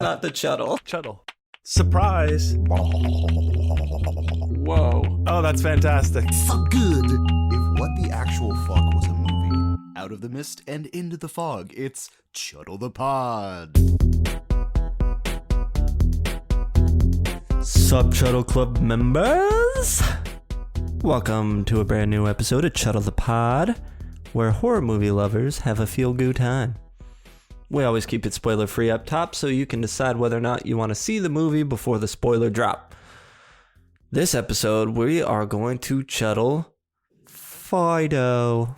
Not the Chuttle. Chuttle. Surprise. Whoa. Oh, that's fantastic. Fuck good. If What the Actual Fuck was a movie, out of the mist and into the fog, it's Chuttle the Pod. Sup, Chuttle Club members? Welcome to a brand new episode of Chuttle the Pod, where horror movie lovers have a feel-good time. We always keep it spoiler-free up top so you can decide whether or not you want to see the movie before the spoiler drop. This episode, we are going to Chuttle Fido.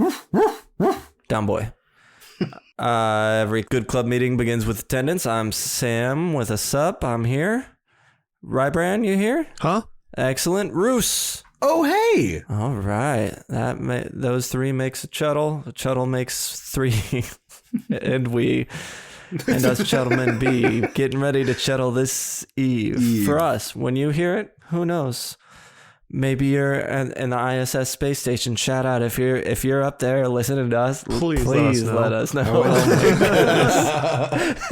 Down boy. Every good club meeting begins with attendance. I'm Sam with a sup. I'm here. Rybran, you here? Huh? Excellent. Roos. Oh, hey! All right. Those three makes a Chuttle. A Chuttle makes three. And us Chuttlemen be getting ready to Chuttle this eve. For us, when you hear it, who knows? Maybe you're in the ISS space station. Shout out if you're up there listening to us. Please let us know. Oh my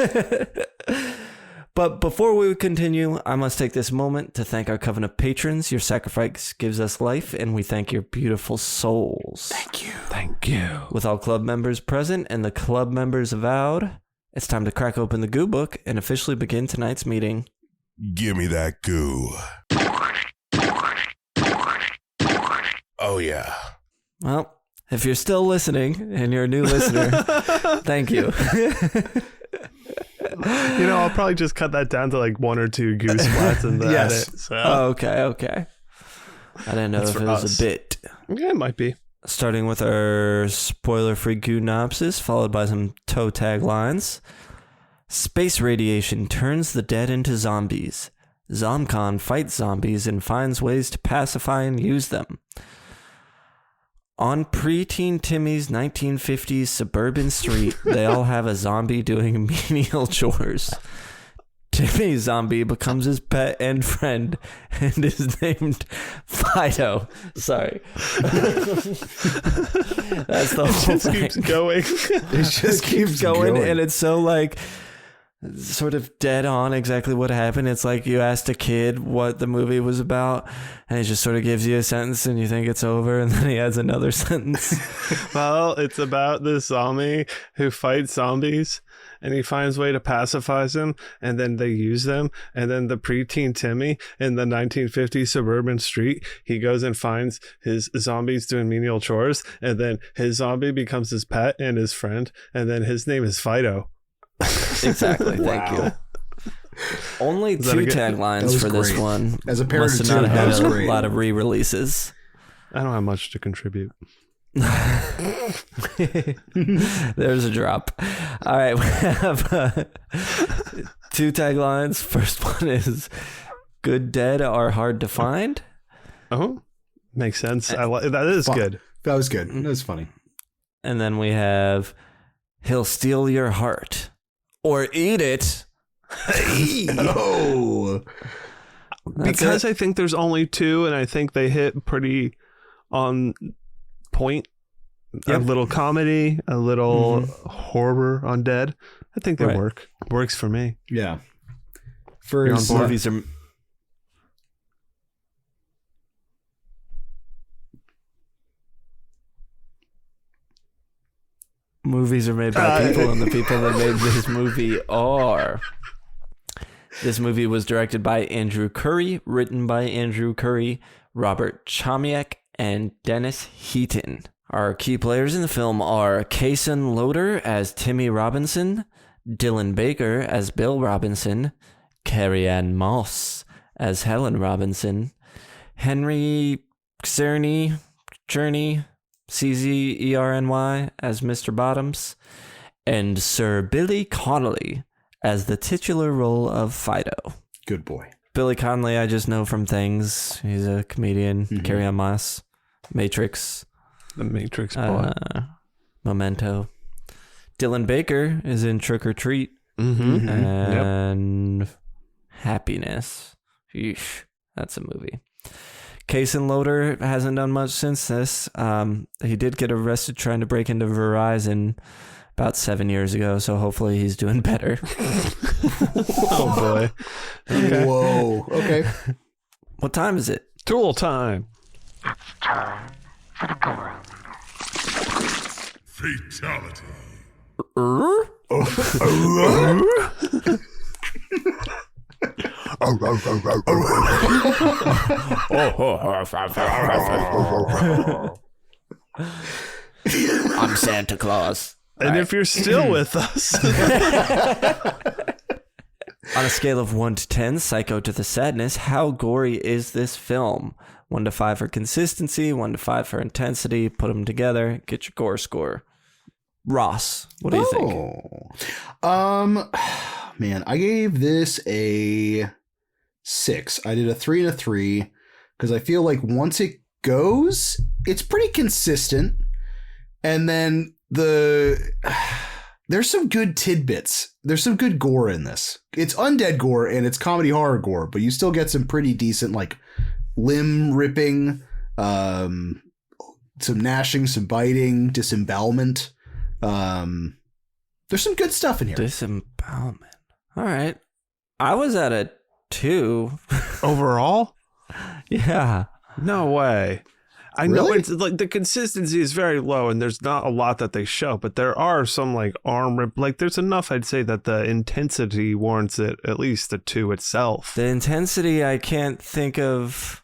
goodness. But before we continue, I must take this moment to thank our covenant patrons. Your sacrifice gives us life, and we thank your beautiful souls. Thank you. With all club members present and the club members avowed, it's time to crack open the goo book and officially begin tonight's meeting. Give me that goo. Oh, yeah. Well, if you're still listening and you're a new listener, thank you. You know, I'll probably just cut that down to like one or two goose splats in the edit. So. Okay. I didn't know if it was a bit. Yeah, it might be. Starting with our spoiler-free goonopsis, followed by some toe tag lines. Space radiation turns the dead into zombies. Zomcon fights zombies and finds ways to pacify and use them. On preteen Timmy's 1950s suburban street, they all have a zombie doing menial chores. Timmy's zombie becomes his pet and friend and is named Fido. Sorry. That's the whole thing. Keeps going. It just keeps going. And it's so like sort of dead on exactly what happened. It's like you asked a kid what the movie was about and he just sort of gives you a sentence and you think it's over and then he adds another sentence. Well, it's about this zombie who fights zombies and he finds a way to pacify them and then they use them. And then the preteen Timmy in the 1950s suburban street, he goes and finds his zombies doing menial chores and then his zombie becomes his pet and his friend and then his name is Fido. Exactly. Thank you. Only two taglines for this one. As a parent must of have two, not had that was a great. lot of re-releases. I don't have much to contribute. There's a drop. All right, we have two taglines. First one is "Good dead are hard to find." Oh, makes sense. That is good. That was good. That was funny. And then we have "He'll steal your heart or eat it." Oh. Because I think there's only two, and I think they hit pretty on point. Yep. A little comedy, a little horror on dead. I think they work. Works for me. Yeah. You're on board. Movies are made by people, and the people that made this movie are. This movie was directed by Andrew Curry, written by Andrew Curry, Robert Chomiak, and Dennis Heaton. Our key players in the film are Kason Loader as Timmy Robinson, Dylan Baker as Bill Robinson, Carrie Ann Moss as Helen Robinson, Henry Czerny, Czerny as Mr. Bottoms, and Sir Billy Connolly as the titular role of Fido. Good boy. Billy Connolly, I just know from things. He's a comedian. Carrie Ann Moss, Matrix. The Matrix boy. Memento. Dylan Baker is in Trick or Treat. And Happiness. Eesh, that's a movie. Kason Loader hasn't done much since this. He did get arrested trying to break into Verizon about 7 years ago, so hopefully he's doing better. Oh boy. Okay. Whoa. Okay. What time is it? Tool time. Fatality. I'm Santa Claus. And if you're still with us, On a scale of 1 to 10, Psycho to the Sadness, how gory is this film? 1 to 5 for consistency, 1 to 5 for intensity. Put them together, get your gore score. Ross, what do you think? Man, I gave this a 6. I did a 3 and a 3 because I feel like once it goes, it's pretty consistent. And then there's some good tidbits. There's some good gore in this. It's undead gore and it's comedy horror gore, but you still get some pretty decent like limb ripping, some gnashing, some biting, disembowelment. There's some good stuff in here. Disembowelment. All right. I was at a 2. overall, Yeah. no way. I know Really? it's like the consistency is very low and there's not a lot that they show, but there are some like arm rip, like there's enough I'd say that the intensity warrants it at least a 2 itself. The intensity, I can't think of.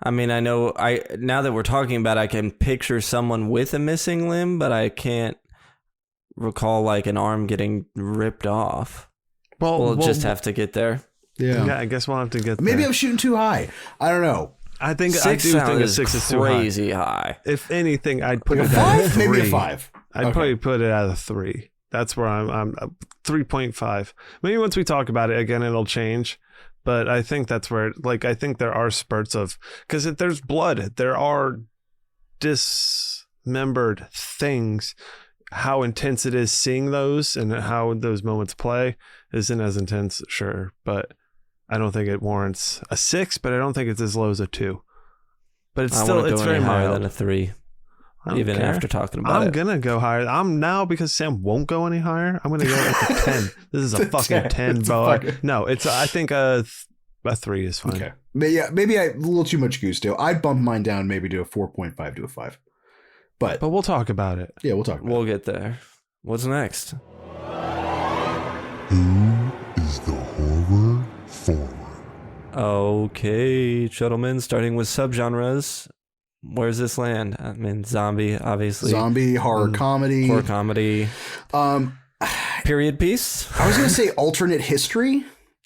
I mean, I know now that we're talking about it, I can picture someone with a missing limb, but I can't recall like an arm getting ripped off. We'll just have to get there. Yeah, I guess we'll have to get there. Maybe I'm shooting too high. I don't know. I think 6 I do think a 6 is too high. crazy high. If anything, I'd put Like a it at 5? Maybe a 3. 5. I'd Okay. probably put it at a 3. That's where I'm 3.5. Maybe once we talk about it again, it'll change. But I think that's where, like, I think there are spurts of, because there's blood, there are dismembered things. How intense it is seeing those and how those moments play isn't as intense, sure, but I don't think it warrants a 6, but I don't think it's as low as a 2. But it's still, it's very higher mild. than a 3. I don't Even care. after talking about I'm it. gonna go higher. I'm now, because Sam won't go any higher, I'm gonna go with a 10. This is a fucking 10, It's a bro. fucking- No, it's I think a 3 is fine. Okay. Maybe I a little too much goose still. I'd bump mine down maybe to a 4.5 to a 5. But But we'll talk about it. yeah, we'll talk about We'll get there. What's next? Who is the horror forward? Okay, gentlemen, starting with subgenres. Where's this land? I mean, zombie, it. obviously. Zombie, horror comedy. Horror comedy. Period piece. I was going to say alternate history.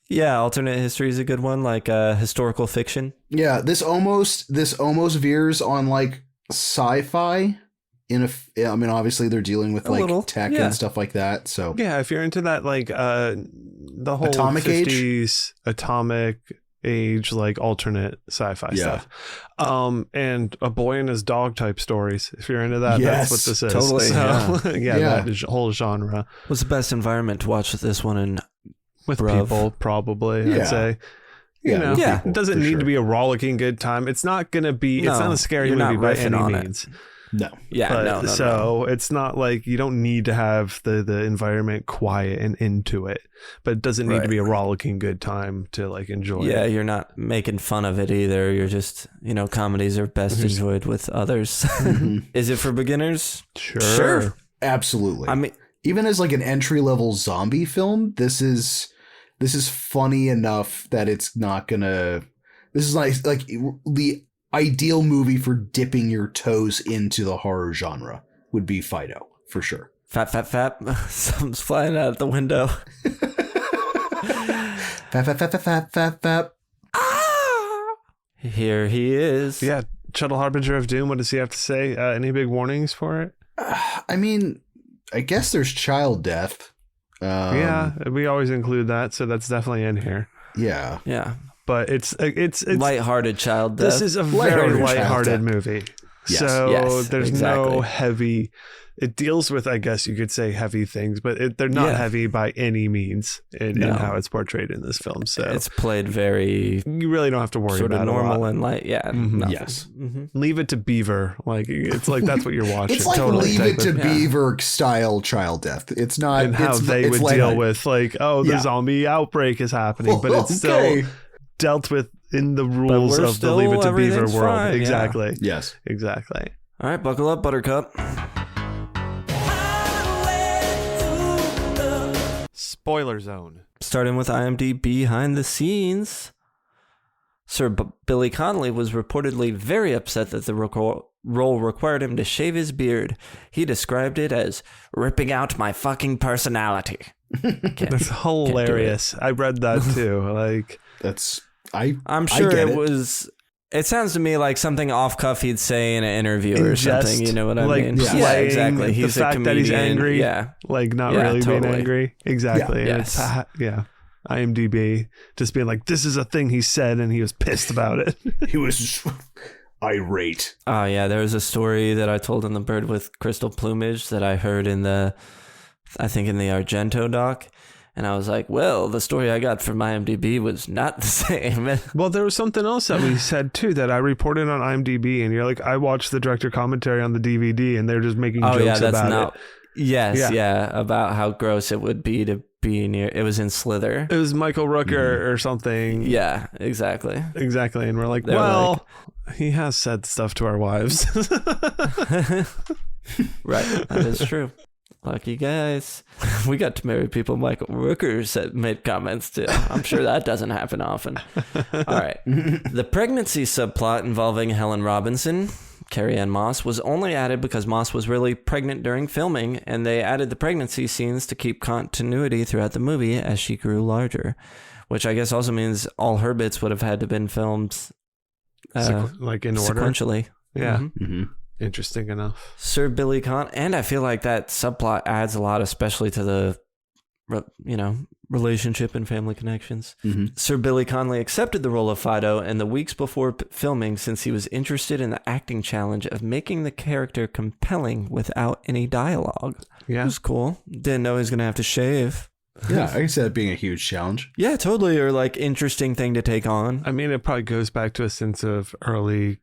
Yeah, alternate history is a good one, like historical fiction. Yeah, this almost veers on like sci-fi. I mean, obviously they're dealing with A like little, tech yeah. and stuff like that. So Yeah, if you're into that, like the whole Atomic age? 50s atomic age, like alternate sci-fi Yeah. stuff, and a boy and his dog type stories. If you're into that, Yes, that's what this is. totally, So, Yeah. that whole genre What's the best environment to watch this one in? with Bruv. people, probably. Yeah. I'd say. You Yeah, know, with Yeah. people, it doesn't for need sure. to be a rollicking good time. It's not gonna be. It's No, not a scary you're not movie by riffing any on it. means. No. Yeah, But, no. so it's not like you don't need to have the environment quiet and into it, but it doesn't need to Right. be a rollicking good time to like enjoy Yeah, it. you're not making fun of it either. You're just, comedies are best enjoyed with others. Is it for beginners? Sure. Absolutely. I mean, Even as like an entry-level zombie film, this is funny enough that it's not gonna. This is like the ideal movie for dipping your toes into the horror genre would be Fido for sure. fap. Something's flying out the window. Fap. Here he is. Yeah, Shuttle Harbinger of Doom. What does he have to say? Any big warnings for it? I mean, I guess there's child death. Yeah, we always include that, so that's definitely in here. Yeah. Yeah. But it's Lighthearted child death. this is a Lighthearted very child lighthearted death. movie. Yes. So Yes, there's exactly. no heavy. It deals with, I guess you could say, heavy things, but they're not heavy by any means in how it's portrayed in this film. So It's played very you really don't have to worry sort about of normal it a lot. and light. Yeah. Mhm. nothing. Yes. Leave it to Beaver. Like it's like that's what you're watching. It's like Totally. Leave It to Yeah. Beaver style child death. It's not. and how it's, they it's would deal lighthearted. with like, oh, the Yeah. zombie outbreak is happening, but it's Okay. still dealt with in the rules we're of the still- Leave It to Beaver everything's world. fine, yeah. Exactly. Yes. Exactly. All right, buckle up, Buttercup. Spoiler zone. Starting with IMDb behind the scenes. Sir Billy Connolly was reportedly very upset that the role required him to shave his beard. He described it as ripping out my fucking personality. That's hilarious. I read that too. Like That's I'm sure get it was. It sounds to me like something off cuff he'd say in an interview or something. You know what I like mean? Yeah. Yeah, playing exactly. He's the a fact comedian. that he's angry. Yeah. Like not Yeah, really being totally. angry. Exactly. Yeah. And it's, IMDb just being like, this is a thing he said and he was pissed about it. he was irate. Oh yeah, there was a story that I told in The Bird with Crystal Plumage that I heard in the Argento doc, and I was like, well, the story I got from IMDb was not the same. Well, there was something else that we said too that I reported on IMDb, and you're like, I watched the director commentary on the DVD, and they're just making jokes about it. Yes, about how gross it would be to be near. It was in Slither. It was Michael Rooker or something. Yeah, exactly. Exactly. And we're like, They were well, he has said stuff to our wives. Right, that is true. Lucky guys. We got to marry people Michael Rooker made comments to. I'm sure that doesn't happen often. All right. The pregnancy subplot involving Helen Robinson, Carrie Ann Moss, was only added because Moss was really pregnant during filming, and they added the pregnancy scenes to keep continuity throughout the movie as she grew larger, which I guess also means all her bits would have had to have been filmed like in order. sequentially. Yeah. Mhm. Mm-hmm. Interesting enough. Sir Billy and I feel like that subplot adds a lot, especially to the, relationship and family connections. Mm-hmm. Sir Billy Connolly accepted the role of Fido in the weeks before filming since he was interested in the acting challenge of making the character compelling without any dialogue. Yeah. It was cool. Didn't know he was going to have to shave. Yeah, I can see that being a huge challenge. Yeah, totally. Or like interesting thing to take on. I mean, it probably goes back to a sense of early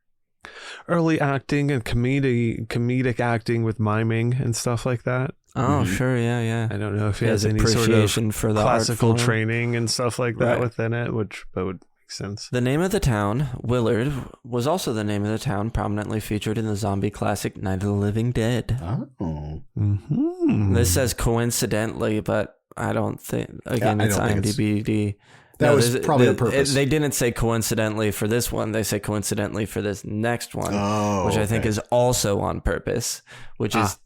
acting and comedic acting with miming and stuff like that. Oh, sure. Yeah. I don't know if he He has has any sort of appreciation for the art classical form. training and stuff like that Right. within it, which that would make sense. The name of the town, Willard, was also the name of the town prominently featured in the zombie classic Night of the Living Dead. Oh. Mm-hmm. This says coincidentally, but I don't think, again, I it's don't think IMDb. That was probably the purpose. They didn't say coincidentally for this one. They say coincidentally for this next one, which I think okay. is also on purpose, which is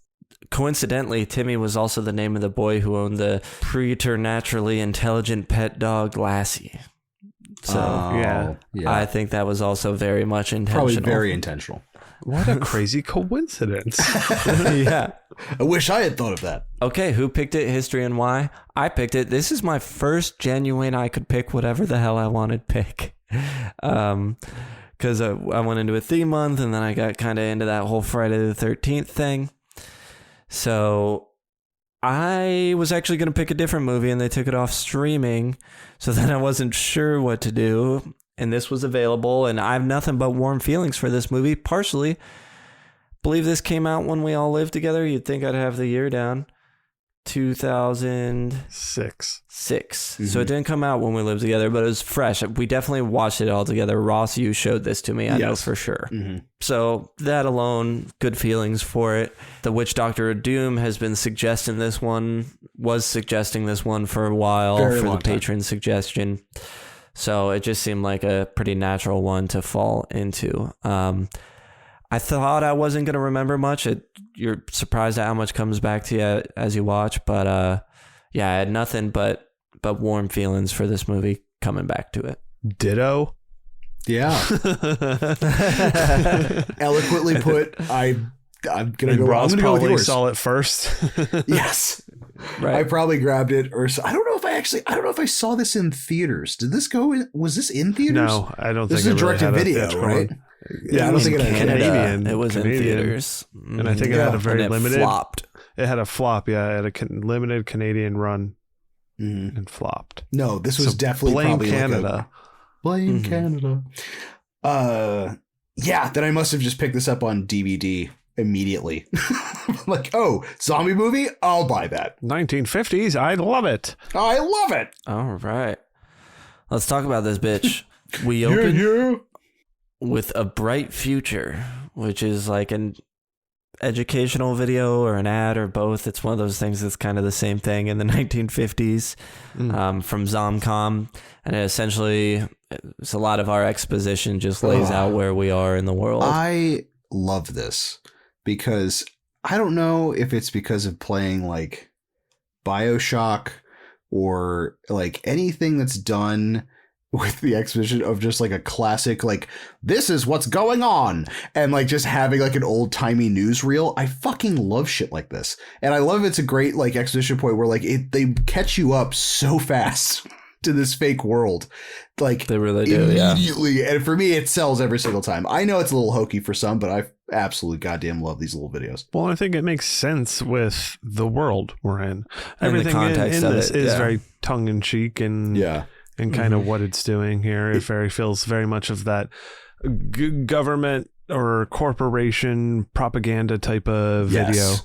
coincidentally, Timmy was also the name of the boy who owned the preternaturally intelligent pet dog Lassie. So yeah. I think that was also very much intentional. Probably very intentional. What a crazy coincidence. Yeah. I wish I had thought of that. Okay, who picked it? History and why? I picked it. This is my first genuine I could pick whatever the hell I wanted to pick. Because I went into a theme month and then I got kind of into that whole Friday the 13th thing. So I was actually going to pick a different movie and they took it off streaming. So then I wasn't sure what to do. And this was available and I have nothing but warm feelings for this movie. Partially, believe this came out when we all lived together. You'd think I'd have the year down. 2006. So it didn't come out when we lived together, but it was fresh. We definitely watched it all together. Ross, you showed this to me. I know for sure. Mm-hmm. So that alone, good feelings for it. The Witch Doctor of Doom has been suggesting this one for a while Very for the long time. patron suggestion. So it just seemed like a pretty natural one to fall into. I thought I wasn't going to remember much. You're surprised at how much comes back to you as you watch. But yeah, I had nothing but warm feelings for this movie coming back to it. Ditto. Yeah. Eloquently put. I'm gonna And go. Ross I'm gonna go with probably yours. saw it first. Yes. Right. I probably grabbed it, or I don't know if I saw this in theaters. Was this in theaters? No, I don't This think is it a really had direct-to-video, theatrical right? Yeah, I don't think it in had Canada. It was Canadian. in theaters, And I think it had a very and it limited. flopped. It had a flop. Yeah, it had a limited Canadian run Mhm. and flopped. No, this was So definitely blame probably Canada. Blame Canada. Yeah, then I must have just picked this up on DVD immediately. Like, oh, zombie movie? I'll buy that. 1950s. I love it. I love it. All right, let's talk about this bitch. We open with A Bright Future, which is like an educational video or an ad or both. It's one of those things that's kind of the same thing in the 1950s from Zomcom, and it essentially, it's a lot of our exposition just lays out where we are in the world. I love this because I don't know if it's because of playing like BioShock or like anything that's done with the exposition of just like a classic, like, this is what's going on, and like just having like an old timey newsreel. I fucking love shit like this. And I love it's a great like exposition point where like they catch you up so fast to this fake world. Like They really do, immediately. And for me, it sells every single time. I know it's a little hokey for some, but I absolutely goddamn love these little videos. Well, I think it makes sense with the world we're in. And the Everything context in of this it, is yeah. very tongue in cheek and and kind of what it's doing here. It feels very much of that government or corporation propaganda type of video.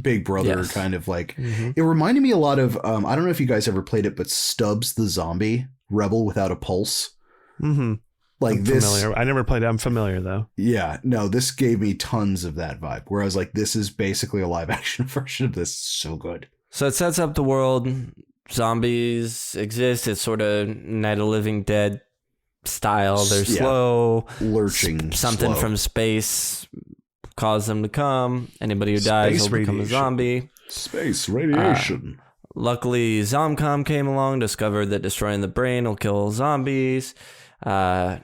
Big Brother kind of like. It reminded me a lot of I don't know if you guys ever played it, but Stubbs the Zombie, Rebel Without a Pulse. Like I'm this familiar. I never played it. I'm familiar though. Yeah, no, this gave me tons of that vibe where I was like, this is basically a live action version of this. So good. So it sets up the world. Zombies exist. It's sort of Night of the Living Dead style. They're slow, lurching, something slow. from space cause them to come. Anybody who dies will become a zombie. Space radiation. Luckily, Zomcom came along, discovered that destroying the brain will kill zombies. We learned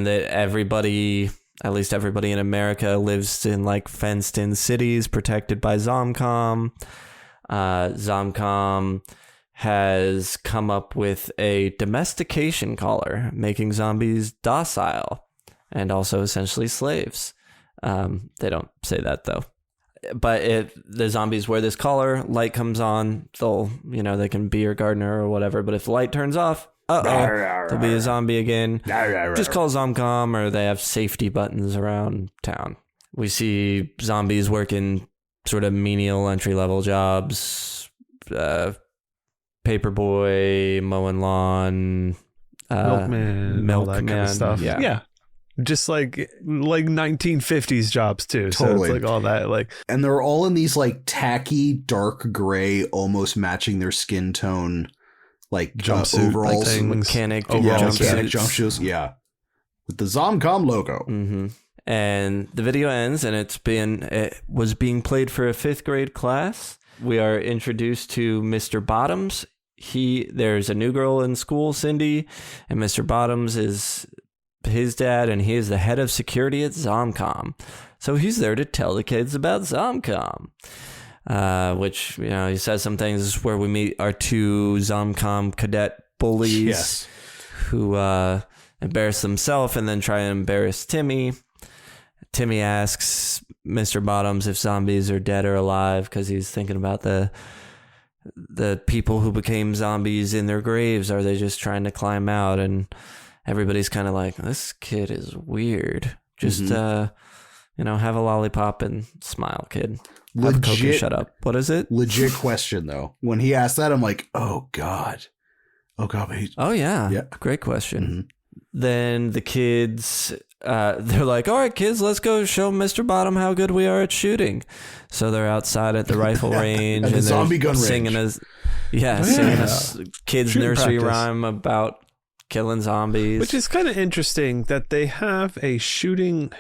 that everybody, at least everybody in America, lives in like fenced in cities protected by Zomcom. Zomcom has come up with a domestication collar, making zombies docile and also essentially slaves. They don't say that though. But if the zombies wear this collar, light comes on, they can be your gardener or whatever. But if the light turns off, they'll be a zombie again. Just call Zomcom, or they have safety buttons around town. We see zombies working sort of menial entry-level jobs, paperboy, mowing lawn, milkman, all that kind of stuff. Yeah. Just like 1950s jobs too. Totally. So it's like all that, like, and they're all in these like tacky dark gray, almost matching their skin tone, like jumpsuit overalls, things. mechanic jumpsuits. Yeah, with the Zomcom logo. And the video ends, and it was being played for a 5th grade class. We are introduced to Mr. Bottoms. There's a new girl in school, Cindy, and Mr. Bottoms is his dad, and he is the head of security at Zomcom. So he's there to tell the kids about Zomcom, which, he says some things. This is where we meet our 2 Zomcom cadet bullies who embarrass themselves and then try and embarrass Timmy. Timmy asks Mr. Bottoms if zombies are dead or alive because he's thinking about the people who became zombies in their graves. Are they just trying to climb out? And everybody's kind of like, this kid is weird. Just, have a lollipop and smile, kid. Have a Coke and shut up. What is it? Legit question, though. When he asked that, I'm like, oh, God. Oh, God. Oh, yeah. Great question. Then the kids, they're like, all right, kids, let's go show Mr. Bottom how good we are at shooting. So they're outside at the rifle range. and the zombie gun singing range. Singing a kids' Shooting nursery practice. rhyme about killing zombies. Which is kind of interesting that they have their shooting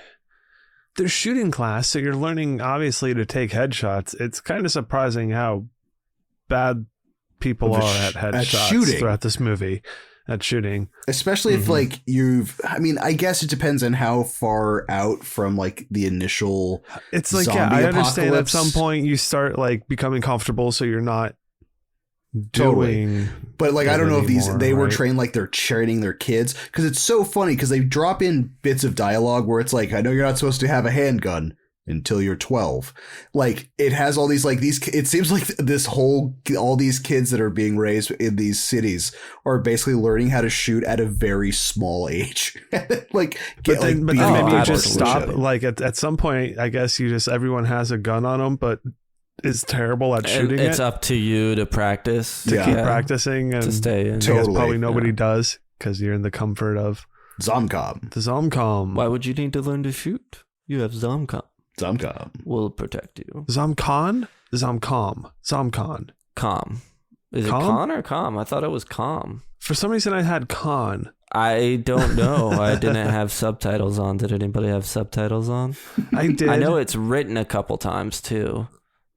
class, so you're learning obviously to take headshots. It's kind of surprising how bad people are at headshots shooting. throughout this movie. At shooting, especially if like I guess it depends on how far out from like the initial. It's like, zombie I understand at apocalypse. some point you start like becoming comfortable, so you're not doing. But like, I don't know if they were right? trained like they're training their kids, because it's so funny because they drop in bits of dialogue where it's like, I know you're not supposed to have a handgun until you're 12. Like, it has all these, like, it seems like all these kids that are being raised in these cities are basically learning how to shoot at a very small age. Like, but then maybe you just stop. shooting. Like at some point, I guess everyone has a gun on them, but is terrible at shooting It's up to you to practice. keep practicing and to stay in. I guess probably nobody does, because you're in the comfort of Zomcom. the Zomcom. Why would you need to learn to shoot? You have Zomcom. Zomcom. Will protect you. Zomcon? Com. Is it Com? con or com? I thought it was com. For some reason I had con. I don't know. I didn't have subtitles on. Did anybody have subtitles on? I did. I know it's written a couple times too,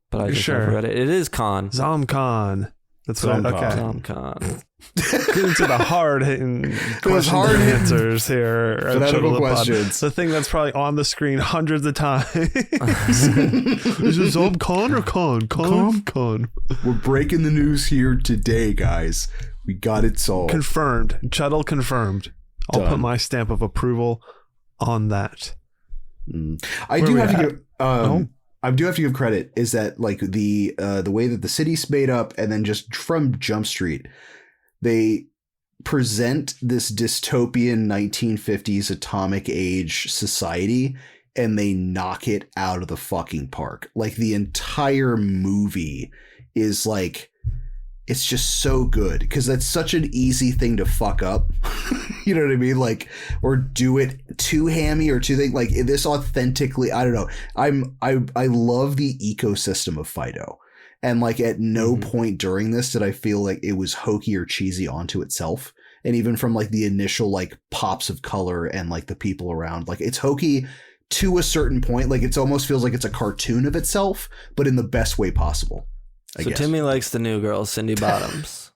but I just never read it. It is con. Zomcon. That's what Zomcon. Get into the hard-hitting questions and answers here. Fanatical questions. The thing that's probably on the screen hundreds of times. Is it Zomcon or con? Con. We're breaking the news here today, guys. We got it solved. Confirmed. Chettle confirmed. I'll put my stamp of approval on that. I do have to give credit, is that like the way that the city's made up, and then just from Jump Street, they present this dystopian 1950s atomic age society, and they knock it out of the fucking park. Like, the entire movie is like, it's just so good, because that's such an easy thing to fuck up. You know what I mean? Like, or do it too hammy or too thing. Like, this authentically, I don't know. I love the ecosystem of Fido. And like, at no point during this did I feel like it was hokey or cheesy onto itself. And even from like the initial like pops of color and like the people around, like, it's hokey to a certain point. Like, it almost feels like it's a cartoon of itself, but in the best way possible. So Timmy likes the new girl, Cindy Bottoms.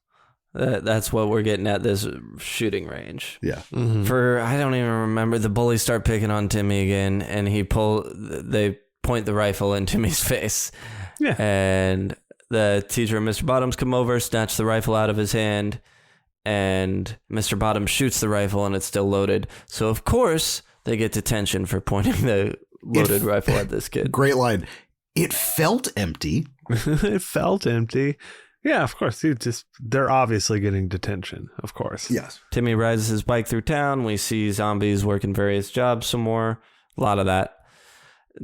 That's what we're getting at this shooting range. Yeah. I don't even remember, the bullies start picking on Timmy again, and they point the rifle in Timmy's face. Yeah. And the teacher and Mr. Bottoms come over, snatch the rifle out of his hand, and Mr. Bottoms shoots the rifle, and it's still loaded. So of course they get detention for pointing the loaded rifle at this kid. Great line. It felt empty. It felt empty. Yeah, of course. They're obviously getting detention, of course. Yes. Timmy rides his bike through town. We see zombies working various jobs some more. A lot of that.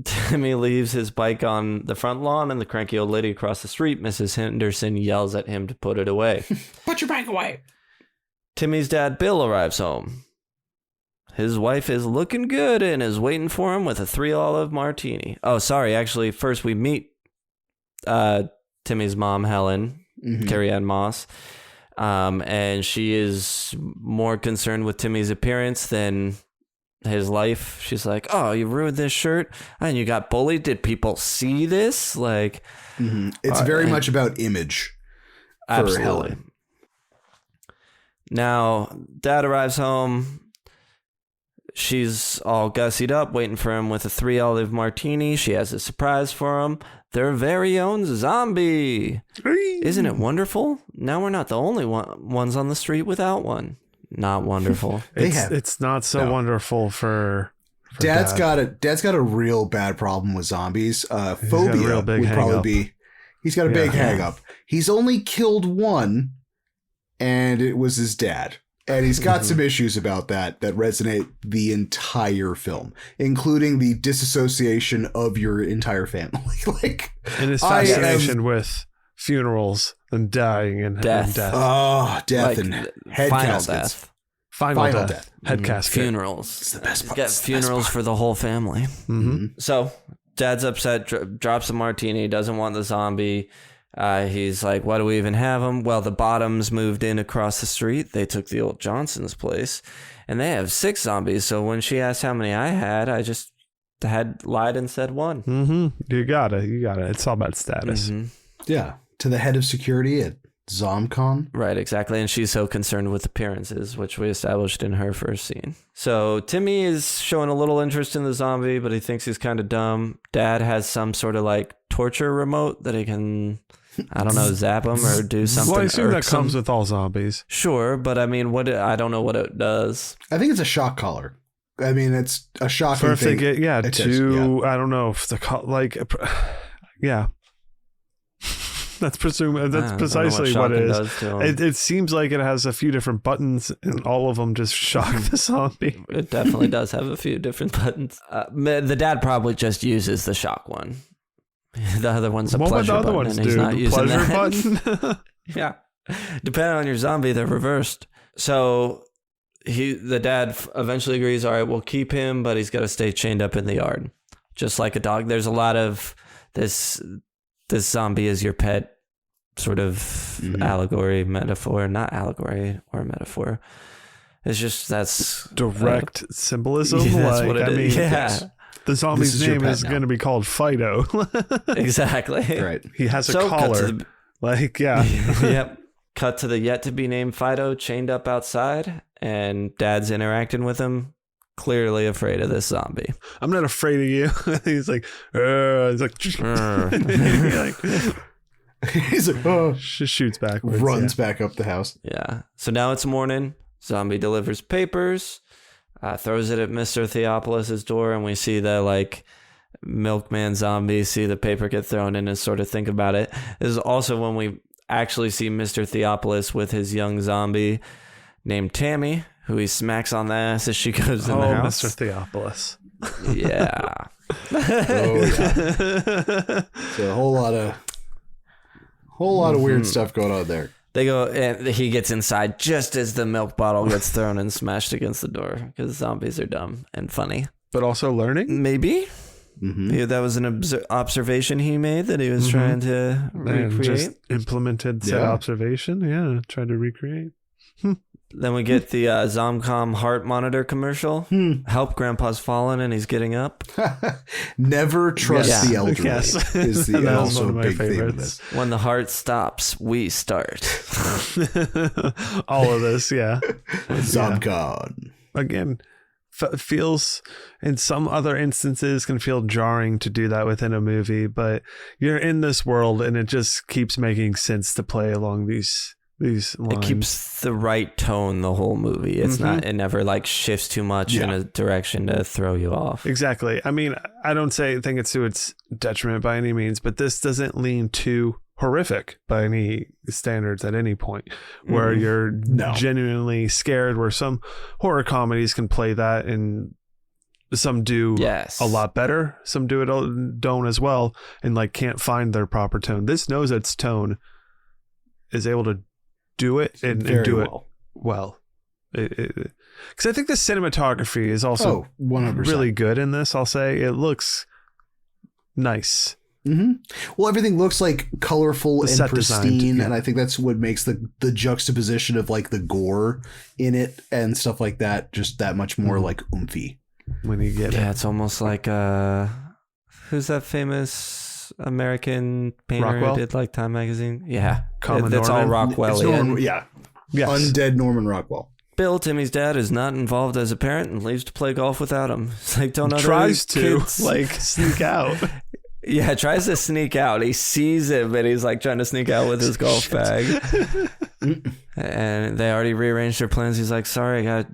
Timmy leaves his bike on the front lawn, and the cranky old lady across the street, Mrs. Henderson, yells at him to put it away. Put your bike away. Timmy's dad, Bill, arrives home. His wife is looking good and is waiting for him with a 3 olive martini. Oh, sorry. Actually, first we meet Timmy's mom, Helen, Carrie Ann Moss. And she is more concerned with Timmy's appearance than his life. She's like, oh, you ruined this shirt and you got bullied. Did people see this? Like, it's very much about image. Absolutely. Helen. Now, Dad arrives home. She's all gussied up, waiting for him with a 3 olive martini. She has a surprise for him. Their very own zombie. Isn't it wonderful? Now we're not the only ones on the street without one. Not wonderful. It's not so wonderful for Dad's got a real bad problem with zombies. Phobia would probably be. He's got a big hang up. He's only killed one, and it was his dad. And he's got some issues about that resonate the entire film, including the disassociation of your entire family. Like, and his fascination with funerals and dying and death. Oh, death, like, and head final caskets. Death. Final death. Head casket. Funerals. It's the best part. Get funerals for the whole family. So Dad's upset, drops a martini, doesn't want the zombie. He's like, why do we even have him? Well, the Bottoms moved in across the street. They took the old Johnson's place, and they have 6 zombies. So when she asked how many I had lied and said 1. You got it. It's all about status. Yeah. To the head of security at ZomCon. Right, exactly. And she's so concerned with appearances, which we established in her first scene. So Timmy is showing a little interest in the zombie, but he thinks he's kind of dumb. Dad has some sort of like torture remote that he can I don't know, zap them or do something. Well, I assume that irksome. comes with all zombies. Sure, but I mean, I don't know what it does. I think it's a shock collar. I mean, it's a shocking For if they thing. get, It is, I don't know if yeah. That's precisely what it is. It seems like it has a few different buttons, and all of them just shock the zombie. It definitely does have a few different buttons. The dad probably just uses the shock one. The other one's a pleasure button. What would the other ones and he's do? not The using pleasure that. button? Yeah. Depending on your zombie, they're reversed. So the dad eventually agrees, all right, we'll keep him, but he's got to stay chained up in the yard. Just like a dog. There's a lot of this zombie is your pet sort of allegory, metaphor, not allegory or metaphor. It's just that's direct symbolism. Yeah, that's what it is. Yeah. Yes. The zombie's name is going to be called Fido. Exactly. Right. He has a collar. Yep. Cut to the yet to be named Fido chained up outside, and dad's interacting with him, clearly afraid of this zombie. I'm not afraid of you. He's like, he's like, oh, just shoots backwards. Runs back up the house. Yeah. So now it's morning. Zombie delivers papers, throws it at Mr. Theopoulos' door, and we see the milkman zombie see the paper get thrown in and sort of think about it. This is also when we actually see Mr. Theopoulos with his young zombie named Tammy, who he smacks on the ass as she goes in the house. Mr. Theopoulos. Yeah. So a whole lot of weird stuff going on there. They go, and he gets inside just as the milk bottle gets thrown and smashed against the door, because zombies are dumb and funny. But also learning? Maybe. Mm-hmm. Yeah, that was an observation he made that he was trying to recreate. Just implemented said observation. Yeah, tried to recreate. Then we get the Zomcom heart monitor commercial. Help, Grandpa's fallen and he's getting up. Never trust the elderly. Yes. Is That was also one a of my big theme of favorites. this. When the heart stops, we start. All of this, yeah. Zomcon. Again, feels in some other instances can feel jarring to do that within a movie, but you're in this world and it just keeps making sense to play along these lines. It keeps the right tone the whole movie. It's not, it never shifts too much in a direction to throw you off. Exactly. I mean, I don't think it's to its detriment by any means, but this doesn't lean too horrific by any standards at any point where you're genuinely scared, where some horror comedies can play that and some do a lot better. Some don't as well and can't find their proper tone. This knows its tone, is able to do it and do it well. Because I think the cinematography is also 100%. really good in this. I'll say it looks nice. Mm-hmm. Well, everything looks colorful The and set pristine, design, and I think that's what makes the juxtaposition of the gore in it and stuff like that just that much more oomphy. When you get it. It's almost like who's that famous American painter Rockwell? who did Time magazine? Yeah, Common that's all Norman? Rockwellian. Yes. Undead Norman Rockwell. Bill, Timmy's dad, is not involved as a parent and leaves to play golf without him. It's don't other tries to kids sneak out. Yeah, tries to sneak out. He sees it, but he's trying to sneak out with his golf bag. And they already rearranged their plans. He's like, sorry, I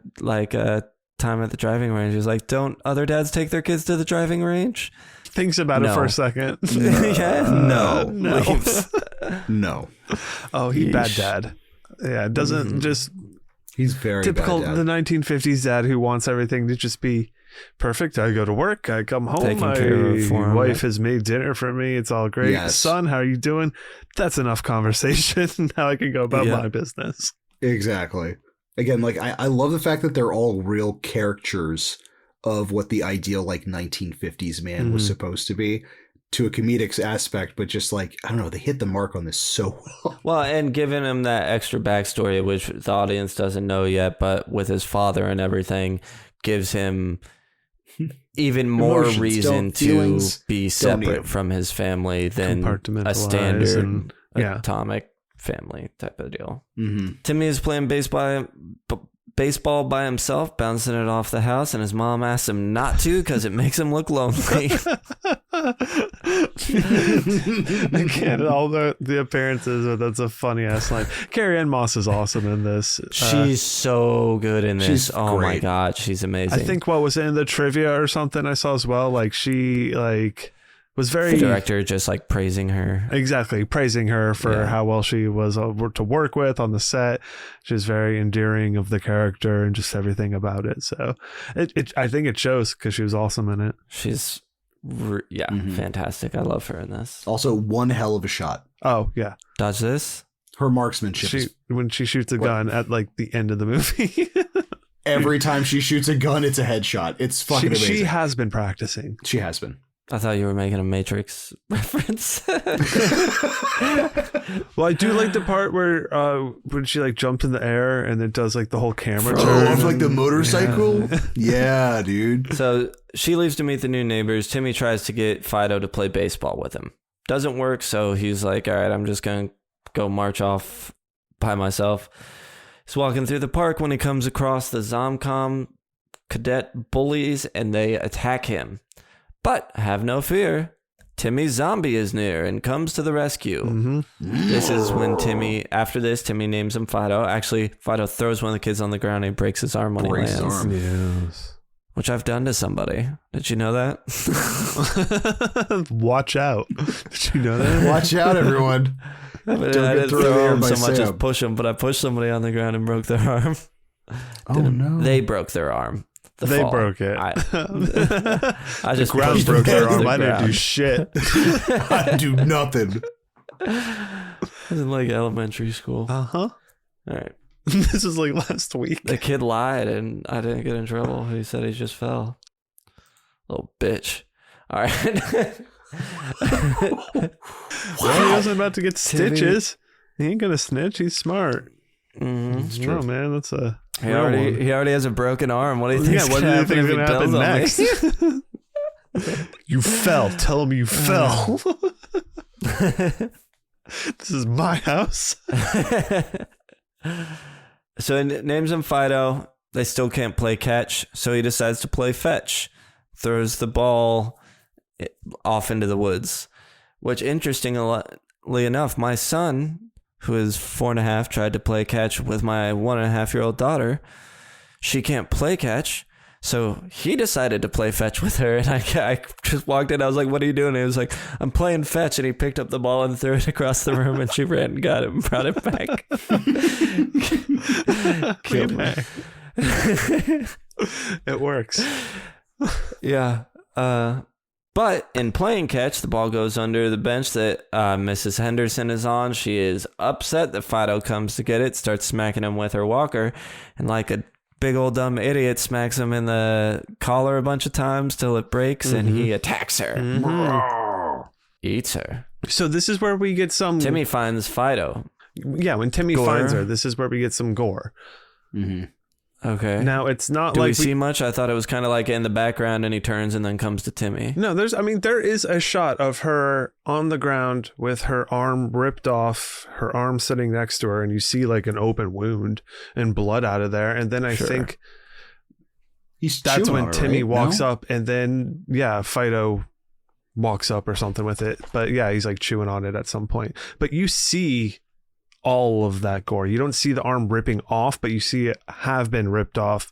got time at the driving range. He's like, don't other dads take their kids to the driving range? Thinks about it for a second. No. No. Oh, he bad dad. Yeah, it doesn't just He's very typical bad dad. the 1950s dad who wants everything to just be perfect. I go to work, I come home, Taking my care of it for him. wife has made dinner for me. It's all great. Yes. Son, how are you doing? That's enough conversation. Now I can go about my business. Exactly. Again, I love the fact that they're all real caricatures of what the ideal 1950s man was supposed to be, to a comedic aspect, but just I don't know, they hit the mark on this so well. Well, and giving him that extra backstory, which the audience doesn't know yet, but with his father and everything, gives him even more Emotions, reason to feelings, be need separate 'em. from his family than a Compartmentalize standard and- atomic family type of deal. Mm-hmm. Timmy is playing baseball by himself, bouncing it off the house, and his mom asks him not to because it makes him look lonely. Again, all the appearances, but that's a funny ass line. Carrie Ann Moss is awesome in this. She's so good in this. She's Oh my great. God, she's amazing. I think what was in the trivia or something I saw as well. Like she was very the director just like praising her. Exactly, praising her for how well she was to work with on the set. She's very endearing of the character and just everything about it. So I think it shows because she was awesome in it. She's fantastic. I love her in this. Also, one hell of a shot. Oh yeah, Does this? Her marksmanship. When she shoots a gun at like the end of the movie. Every time she shoots a gun, it's a headshot. It's fucking amazing. She has been practicing. She has been. I thought you were making a Matrix reference. Well, I do like the part where when she like jumps in the air and it does like the whole camera turn. Off like the motorcycle? Yeah, dude. So she leaves to meet the new neighbors. Timmy tries to get Fido to play baseball with him. Doesn't work, so he's like, all right, I'm just going to go march off by myself. He's walking through the park when he comes across the Zomcom cadet bullies and they attack him. But have no fear, Timmy's zombie is near and comes to the rescue. Mm-hmm. This is when Timmy names him Fido. Actually, Fido throws one of the kids on the ground and he breaks his arm when he lands. Yes. Which I've done to somebody. Did you know that? Watch out. Did you know that? Watch out, everyone. I didn't throw him so much as push him, but I pushed somebody on the ground and broke their arm. Oh, no. They broke their arm. They fall. broke it. I just The ground pushed broke them their to arm. the I didn't do ground. shit. I do nothing. I was in like elementary school. Uh-huh. All right. This was like last week. The kid lied and I didn't get in trouble. He said he just fell. Little bitch. All right. He wasn't about to get stitches. He ain't gonna snitch. He's smart. Mm-hmm. No, man, that's a He already has a broken arm. What do you think? what do you think is gonna happen next? Me? You fell. Tell him you fell. This is my house. So he names him Fido. They still can't play catch, so he decides to play fetch. Throws the ball off into the woods. Which, interestingly enough, my son, who is 4.5, tried to play catch with my 1.5-year-old daughter. She can't play catch, so he decided to play fetch with her. And I just walked in. I was like, "What are you doing?" And he was like, "I'm playing fetch." And he picked up the ball and threw it across the room. And she ran and got it and brought it back. Killed me. It works. Yeah. But in playing catch, the ball goes under the bench that Mrs. Henderson is on. She is upset that Fido comes to get it, starts smacking him with her walker, and like a big old dumb idiot smacks him in the collar a bunch of times till it breaks, and he attacks her. Eats her. So this is where we get some... Timmy finds Fido. Yeah, when Timmy Gore. finds her, this is where we get some gore. Mm-hmm. Okay. Now, it's not Do like we see much? I thought it was kind of like in the background and he turns and then comes to Timmy. No, there is a shot of her on the ground with her arm ripped off, her arm sitting next to her, and you see like an open wound and blood out of there. And then I think that's when Timmy walks up, and then, Fido walks up or something with it. But yeah, he's like chewing on it at some point. But you see all of that gore. You don't see the arm ripping off, but you see it have been ripped off,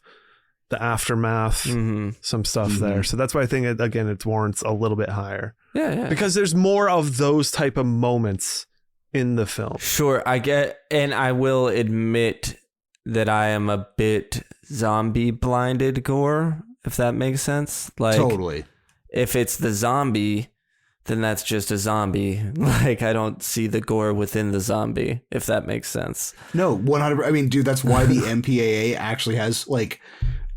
the aftermath, some stuff there. So that's why I think it warrants a little bit higher. Yeah. Because there's more of those type of moments in the film. Sure, I get, and I will admit that I am a bit zombie blinded gore, if that makes sense. Like, totally. If it's the zombie, then that's just a zombie. Like, I don't see the gore within the zombie, if that makes sense. No, 100%. I mean, dude, that's why the MPAA actually has like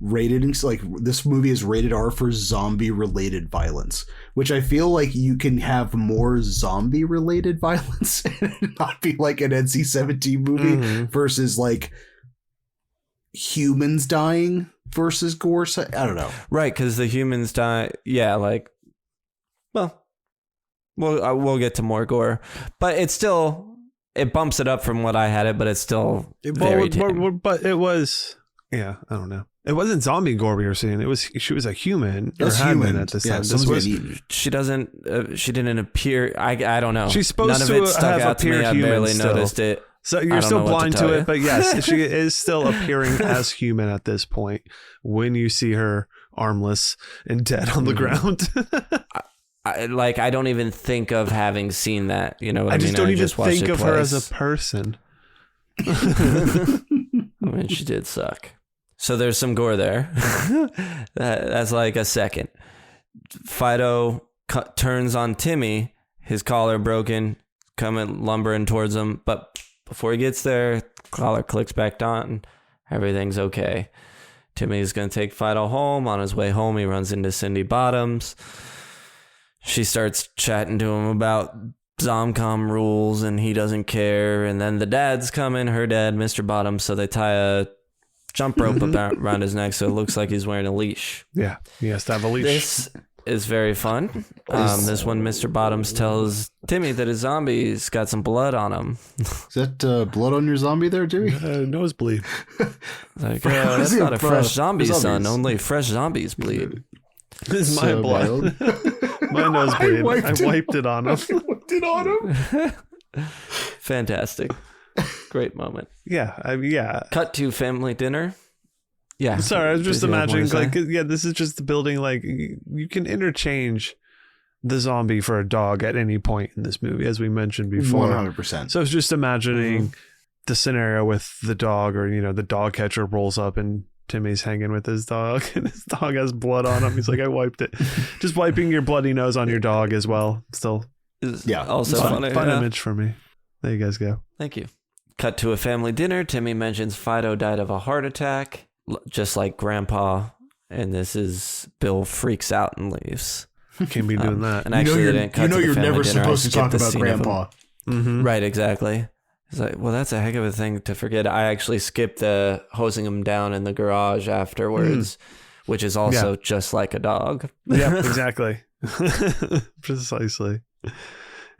rated, like this movie is rated R for zombie related violence, which I feel like you can have more zombie related violence and not be like an NC-17 movie versus like humans dying versus gore. I don't know. Right, because the humans die. Yeah, like, well, we'll get to more gore, but it's still, it bumps it up from what I had it, but it's still very tame. But it was, I don't know. It wasn't zombie Gore we were seeing. She was a human. It was had been human. at this Yeah, time. someone's getting eaten. She doesn't. She didn't appear. I don't know. She's supposed None of to it stuck have out to me. appeared I human barely still. noticed it. So I you're don't still know what blind to to tell it, you. but yes, she is still appearing as human at this point when you see her armless and dead on the ground. I don't even think of having seen that. You know what I I mean? just don't even watched think it of her as twice. a person. I mean, she did suck. So there's some gore there. That's like a second. Fido turns on Timmy, his collar broken, coming lumbering towards him. But before he gets there, collar clicks back on. Everything's okay. Timmy's going to take Fido home. On his way home, he runs into Cindy Bottoms. She starts chatting to him about Zomcom rules, and he doesn't care. And then the dad's coming, her dad, Mr. Bottoms, so they tie a jump rope around his neck so it looks like he's wearing a leash. Yeah, he has to have a leash. This is very fun. This one, Mr. Bottoms tells Timmy that his zombie's got some blood on him. Is that blood on your zombie there, Dewey? Nosebleed. Like, that's not a fresh zombie, son. Only fresh zombies bleed. This is my blood. My nosebleed. I wiped it on him. Wiped it on him. Fantastic. Great moment. Yeah, yeah. Cut to family dinner. Yeah. Sorry, I was just Did you have more imagining, to say? like, yeah, this is just the building. Like, you can interchange the zombie for a dog at any point in this movie, as we mentioned before. 100%. So I was just imagining the scenario with the dog, or, you know, the dog catcher rolls up and Timmy's hanging with his dog, and his dog has blood on him. He's like, I wiped it. Just wiping your bloody nose on your dog as well. Still, Yeah. Also fun funny. Yeah. image for me. There you guys go. Thank you. Cut to a family dinner. Timmy mentions Fido died of a heart attack, just like Grandpa. And this is Bill freaks out and leaves. Can't be doing that. And actually, they didn't cut to the you're family never dinner. I supposed to skipped talk the about scene of him. Grandpa. Mm-hmm. Right, exactly. He's like, well, that's a heck of a thing to forget. I actually skipped the hosing him down in the garage afterwards, which is also just like a dog. Yeah, exactly. Precisely.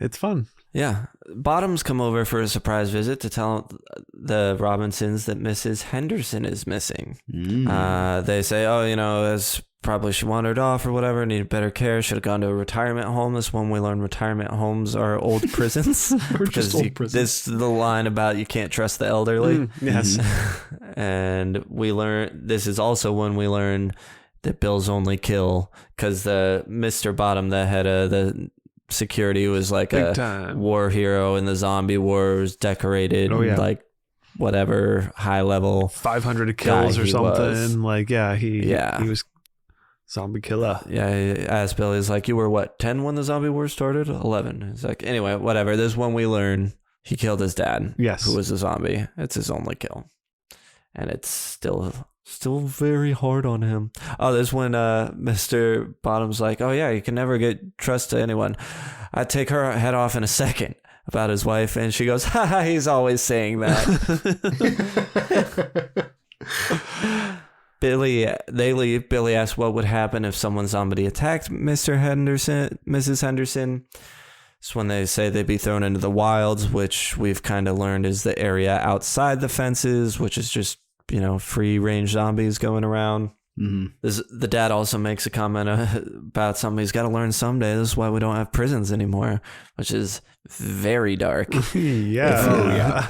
It's fun. Yeah. Bottoms come over for a surprise visit to tell the Robinsons that Mrs. Henderson is missing. They say, oh, you know, as probably she wandered off or whatever, needed better care, should have gone to a retirement home. This one we learn retirement homes are old prisons. Just old prisons. This is the line about you can't trust the elderly. Yes. And we learn, this is also when we learn that Bill's only kill, because the Mr. Bottom, the head of the security, was like Big a time. war hero in the zombie wars, decorated, like whatever high level 500 kills guy or he something. was. Like, he was zombie killer. Yeah, he asked Bill, he's like, you were what, 10 when the zombie war started? 11. He's like, anyway, whatever. This is when we learn he killed his dad, Yes. who was a zombie. It's his only kill. And it's still very hard on him. Oh, this when Mr. Bottom's like, oh yeah, you can never get trust to anyone. I'd take her head off in a second, about his wife. And she goes, ha, he's always saying that. They leave. Billy asks what would happen if someone zombie attacked Mrs. Henderson. It's when they say they'd be thrown into the wilds, which we've kind of learned is the area outside the fences, which is just, you know, free range zombies going around. The dad also makes a comment about something he's got to learn someday. This is why we don't have prisons anymore, which is very dark. Yeah.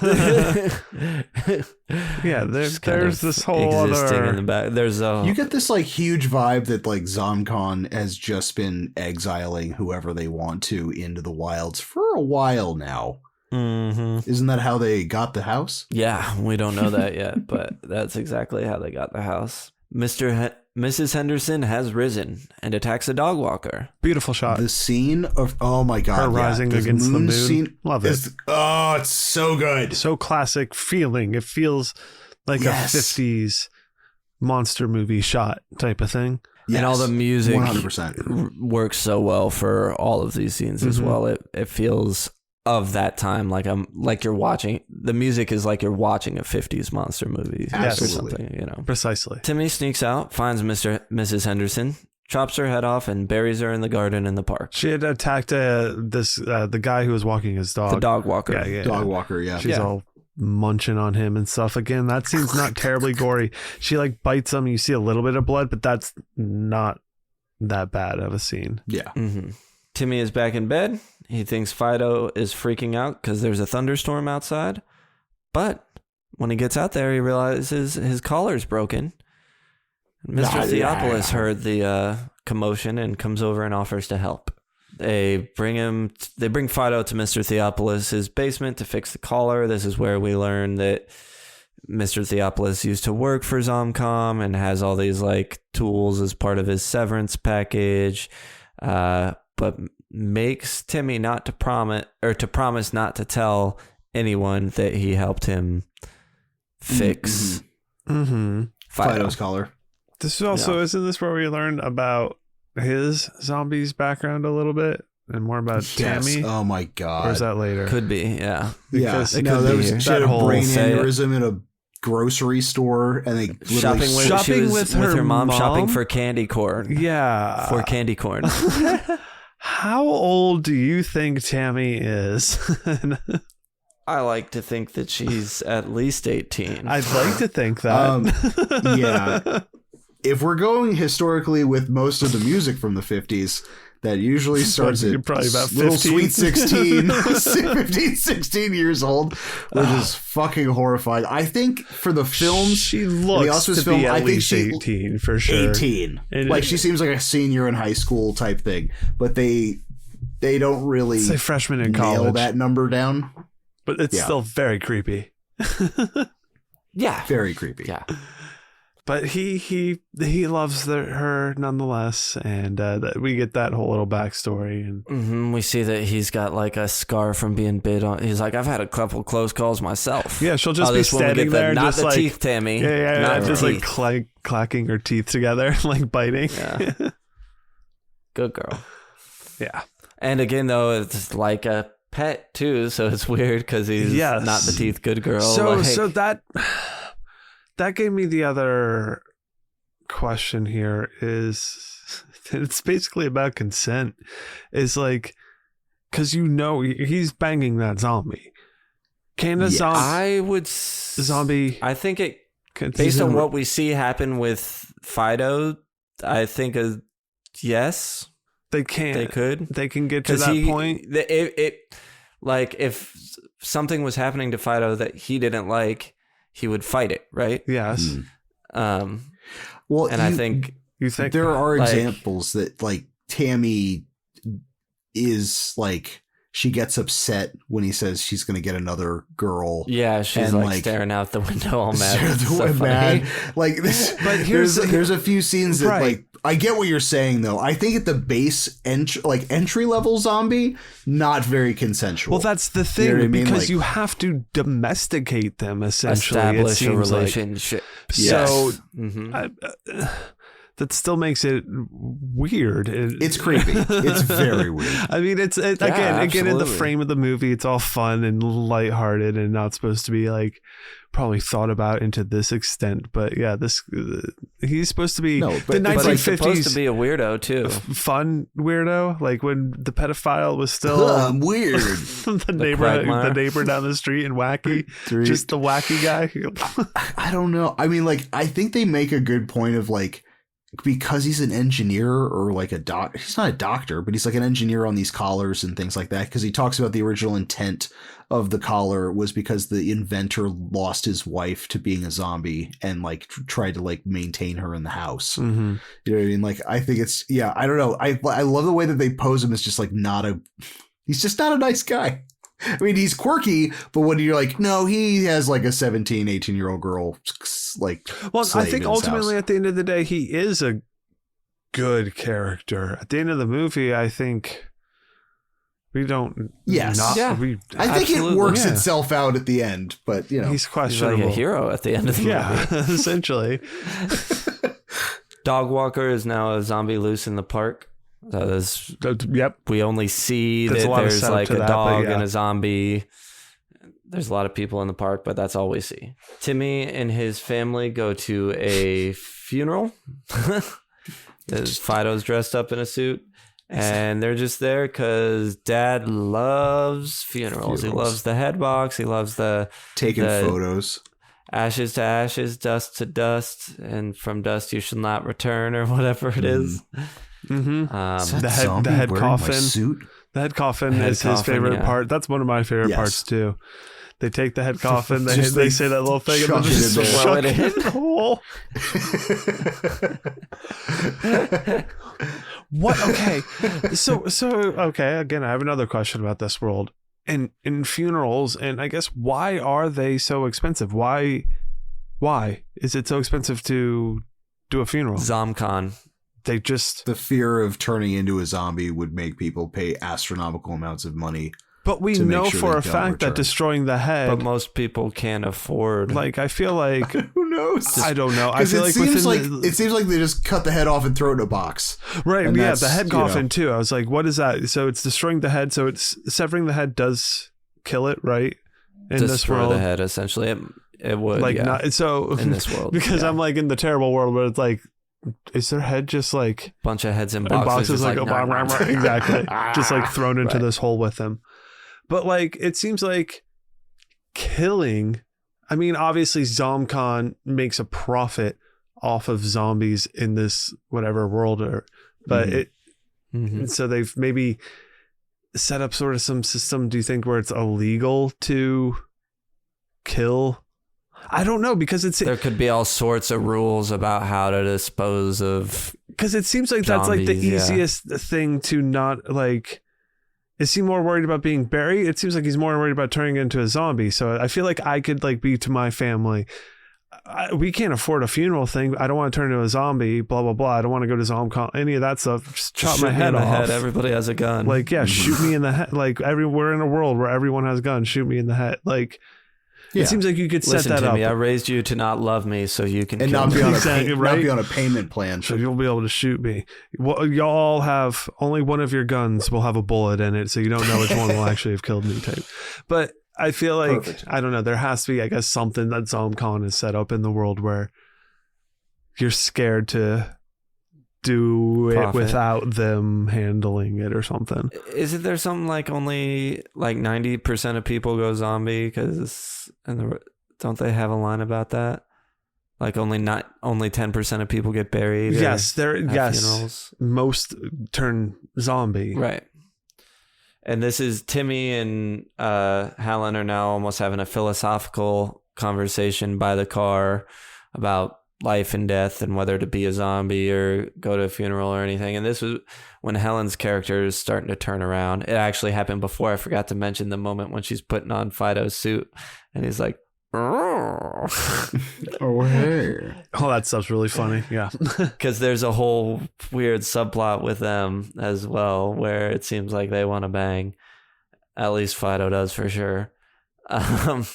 Yeah, there's this whole existing other... in the back. There's You get this like huge vibe that like ZomCon has just been exiling whoever they want to into the wilds for a while now. Isn't that how they got the house? Yeah, we don't know that yet, but that's exactly how they got the house. Mrs. Henderson has risen and attacks a dog walker. Beautiful shot. The scene of, oh my god, Her rising against the moon. Scene Love it. Oh, it's so good. So classic feeling. It feels like a 50s monster movie shot type of thing. Yes, and all the music 100% works so well for all of these scenes as well. It feels of that time, like you're watching. The music is like you're watching a 50s monster movie or something, you know. Precisely. Timmy sneaks out, finds Mrs. Henderson, chops her head off, and buries her in the garden in the park. She had attacked the guy who was walking his dog. The dog walker. Yeah. Dog walker, yeah. She's all munching on him and stuff. Again, that scene's not terribly gory. She like bites him. You see a little bit of blood, but that's not that bad of a scene. Yeah. Mm-hmm. Timmy is back in bed. He thinks Fido is freaking out because there's a thunderstorm outside. But when he gets out there, he realizes his collar's broken. Mr. Theopolis heard the commotion and comes over and offers to help. They bring Fido to Mr. Theopolis' basement to fix the collar. This is where we learn that Mr. Theopolis used to work for Zomcom and has all these like tools as part of his severance package, but makes Timmy to promise not to tell anyone that he helped him fix Fido's collar. This is also isn't this where we learn about his zombies background a little bit and more about Tammy? Oh my god. Or is that later? Could be, yeah. Yeah. Because No, that was here. she had a brain Say it. aneurysm in a grocery store, and they Shopping with her mom shopping for candy corn. Yeah. For candy corn. How old do you think Tammy is? I like to think that she's at least 18. I'd like to think that. Yeah. If we're going historically with most of the music from the 50s, that usually starts You're at probably about little 15. sweet 16, 15, 16 years old, which is fucking horrifying. I think for the films, She looks to be at least 18 for sure. 18. Like she seems like a senior in high school type thing, but they don't really Say freshman in nail college. that number down. But it's still very creepy. Yeah. Very creepy. Yeah. But he loves her nonetheless, and we get that whole little backstory. And We see that he's got like a scar from being bit on. He's like, I've had a couple close calls myself. yeah, she'll just be this one we standing get there, not just the like teeth, Tammy. yeah, Not the just teeth. like clacking her teeth together, like biting. Yeah. Good girl. Yeah. And again, though, it's like a pet too, so it's weird because he's not the teeth good girl. So that gave me the other question here is it's basically about consent. Is like, because he's banging that zombie. Can a zombie? I think it, based on what we see happen with Fido, I think yes. They can. They could. They can get to that point. Like if something was happening to Fido that he didn't like, he would fight it, right? Yes. Well, and I think you think there are like, examples that like Tammy is like she gets upset when he says she's going to get another girl. Yeah, she's and, like staring out the window all mad. Staring out the window mad. Like this, but there's a few scenes that right. like I get what you're saying though. I think at the base entry level zombie, not very consensual. Well, that's the thing, You know what I mean? because Like, you have to domesticate them essentially. Establish a it seems relationship. Like. Yes. So Mm-hmm. that still makes it weird. It's creepy. It's very weird. I mean, again in the absolutely. frame of the movie, it's all fun and lighthearted and not supposed to be like probably thought about into this extent. But yeah, he's supposed to be No, the but But he's supposed 1950s to be a weirdo too. fun weirdo, like when the pedophile was still I'm weird. the Quagmire. neighbor down the street and wacky, just the wacky guy. I don't know. I mean, like, I think they make a good point of like, because he's an engineer or like a doc, he's not a doctor, but he's like an engineer on these collars and things like that. Cause he talks about the original intent of the collar was because the inventor lost his wife to being a zombie and like tried to like maintain her in the house. Mm-hmm. You know what I mean? Like, I think it's, yeah, I don't know. I love the way that they pose him as just like he's just not a nice guy. I mean, he's quirky, but when you're like, no, he has like a 17, 18-year-old girl, like, Well, I think in his ultimately house. at the end of the day, he is a good character. At the end of the movie, I think we don't. Yes. Yeah. I think absolutely, it works yeah. itself out at the end, but you know, He's He's like questionable. a hero at the end of the Yeah, movie. essentially. Dog Walker is now a zombie loose in the park. Yep. We only see There's a that lot of there's setup like to a that, but dog yeah. and a zombie. There's a lot of people in the park, but that's all we see. Timmy and his family go to a funeral. Fido's dressed up in a suit. And they're just there because Dad loves funerals. He loves the head box. He loves taking photos. Ashes to ashes, dust to dust, and from dust you shall not return, or whatever it is. Mm-hmm. The head coffin. Suit? The head coffin is his favorite part. That's one of my favorite parts too. They take the head coffin, they say that little thing, and then just chuck it in the hole. What? Okay. So okay. Again, I have another question about this world. In funerals, and I guess why are they so expensive? Why is it so expensive to do a funeral? ZomCon. They just the fear of turning into a zombie would make people pay astronomical amounts of money. But we know for a fact that destroying the head. But most people can't afford. Like, I feel like who knows? I don't know. I feel it seems like they just cut the head off and throw it in a box. Right. And yeah, the head coffin too. I was like, what is that? So it's destroying the head. So it's severing the head does kill it, right? In this world, the head essentially. It would like not so in this world because I'm like in the terrible world where it's like. Is their head just like bunch of heads in boxes like exactly just like thrown into this hole with them? But like it seems like killing. I mean, obviously, ZomCon makes a profit off of zombies in this whatever world, but so they've maybe set up sort of some system. Do you think where it's illegal to kill? I don't know because there could be all sorts of rules about how to dispose of. Because it seems like that's like the easiest thing to not like. Is he more worried about being buried? It seems like he's more worried about turning into a zombie. So I feel like I could like be to my family. We can't afford a funeral thing. I don't want to turn into a zombie. Blah blah blah. I don't want to go to ZomCon. Any of that stuff. Just chop my head off. Everybody has a gun. Like shoot me in the head. Like we're in a world where everyone has guns. Shoot me in the head. Like. Yeah. It seems like you could set that up. I raised you to not love me, so you can not be on a payment plan. So you'll be able to shoot me. Well, y'all have only one of your guns will have a bullet in it, so you don't know which one will actually have killed me. Type. But I feel like I don't know. There has to be, I guess, something that ZomCon is set up in the world where you're scared to do it without them handling it or something. Isn't there something like only like 90% of people go zombie don't they have a line about that? Like only 10% of people get buried. Yes, funerals. Most turn zombie. Right. And this is Timmy and Helen are now almost having a philosophical conversation by the car about life and death and whether to be a zombie or go to a funeral or anything. And this was when Helen's character is starting to turn around. It actually happened before. I forgot to mention the moment when she's putting on Fido's suit and he's like, oh, hey. Oh, that stuff's really funny. Yeah. Because there's a whole weird subplot with them as well where it seems like they want to bang. At least Fido does for sure.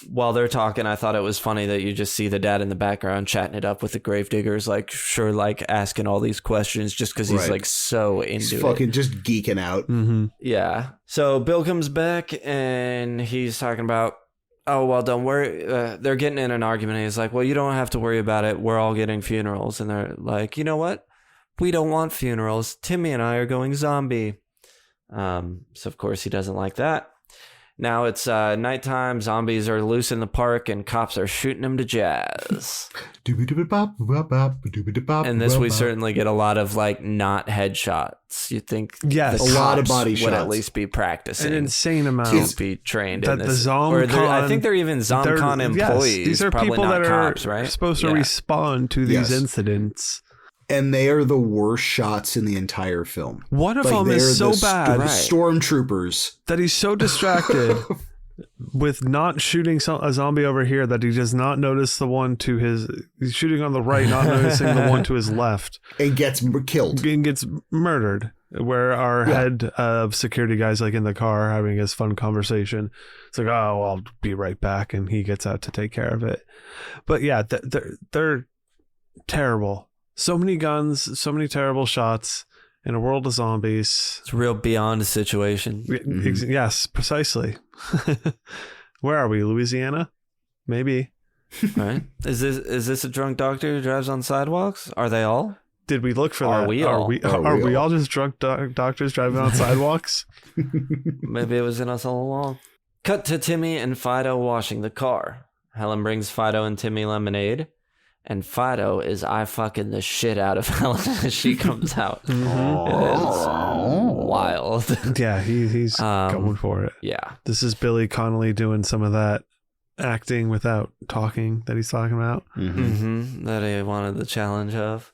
While they're talking, I thought it was funny that you just see the dad in the background chatting it up with the gravediggers, like sure, like asking all these questions just because he's like so into it. Fucking just geeking out. Mm-hmm. Yeah. So Bill comes back and he's talking about, oh, well, don't worry. They're getting in an argument. And he's like, well, you don't have to worry about it. We're all getting funerals. And they're like, you know what? We don't want funerals. Timmy and I are going zombie. So of course he doesn't like that. Now it's nighttime, zombies are loose in the park, and cops are shooting them to jazz. And this we certainly get a lot of like not headshots. You'd think yes, a lot of body shots would at least be practicing. An insane amount. Be trained that in this. The ZomCon, I think they're even ZomCon employees. Yes, these are probably people not that cops, are right? supposed to respond to these incidents. And they are the worst shots in the entire film. One of them is so bad. Stormtroopers. That he's so distracted with not shooting a zombie over here that he does not notice the one to his... He's shooting on the right, not noticing the one to his left. And gets killed. And gets murdered. Where our head of security guy's like in the car having his fun conversation. It's like, oh, I'll be right back. And he gets out to take care of it. But yeah, they're terrible. So many guns, so many terrible shots in a world of zombies. It's real beyond a situation. Mm-hmm. Yes, precisely. Where are we? Louisiana? Maybe. Right. Is this a drunk doctor who drives on sidewalks? Are they all? Did we look for Are that? we all? Are we all just drunk doctors driving on sidewalks? Maybe it was in us all along. Cut to Timmy and Fido washing the car. Helen brings Fido and Timmy lemonade, and Fido is fucking the shit out of Helen as she comes out. It is wild. Yeah, he's going for it. Yeah. This is Billy Connolly doing some of that acting without talking that he's talking about. That he wanted the challenge of.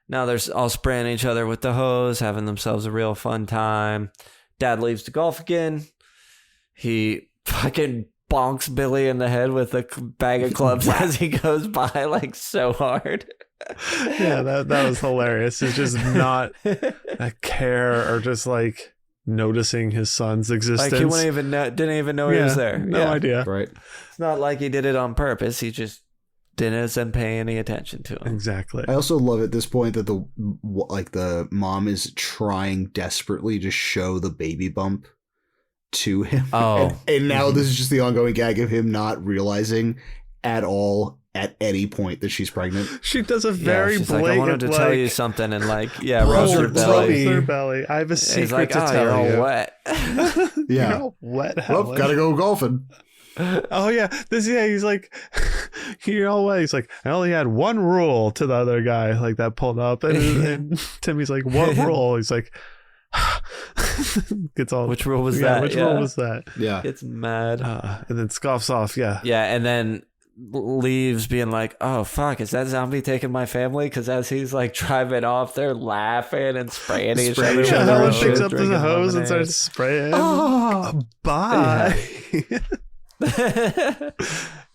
Now they're all spraying each other with the hose, having themselves a real fun time. Dad leaves to golf again. He fucking bonks Billy in the head with a bag of clubs as he goes by, like, so hard. Yeah, that was hilarious. It's just not a care or just like noticing his son's existence. Like he didn't even know he was there. No idea. Right. It's not like he did it on purpose. He just didn't pay any attention to him. Exactly. I also love at this point that the mom is trying desperately to show the baby bump to him. Oh. And now this is just the ongoing gag of him not realizing at all at any point that she's pregnant. She does a very she's blatant, like, I wanted to tell you something, and like, rubs her belly. Her belly. I have a secret He's like, to tell you're you. all wet. Yeah. You're all wet, Well, Helen. gotta go golfing. Oh yeah, he's like, you're all wet. He's like, I only had one rule to the other guy, like that pulled up, and Timmy's like, what rule? He's like, gets all. Which rule was that? Which rule was that? Yeah. It's mad. And then scoffs off. Yeah. Yeah, and then leaves being like, oh fuck, is that zombie taking my family? Because as he's like driving off, they're laughing and spraying each other. Spraying each Yeah, other. Helen with picks shit, up the drinking hose and lemonade. starts spraying. Oh. Bye.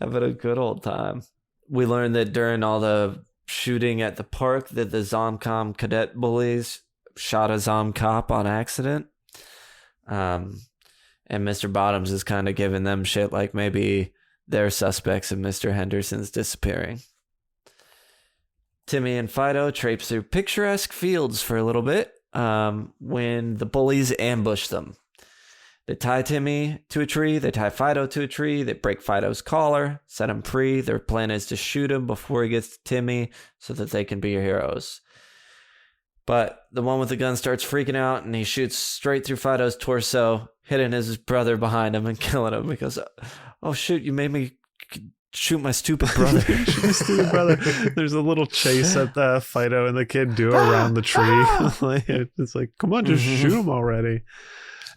Having a good old time. We learned that during all the shooting at the park that the Zomcom cadet bullies shot a Zomcop on accident. And Mr. Bottoms is kind of giving them shit like maybe they're suspects in Mr. Henderson's disappearing. Timmy and Fido traipse through picturesque fields for a little bit when the bullies ambush them. They tie Timmy to a tree. They tie Fido to a tree. They break Fido's collar, set him free. Their plan is to shoot him before he gets to Timmy so that they can be your heroes. But the one with the gun starts freaking out, and he shoots straight through Fido's torso, hitting his brother behind him and killing him because, oh, shoot, you made me shoot my stupid brother. Stupid brother. There's a little chase that Fido and the kid do around the tree. It's like, come on, just shoot him already.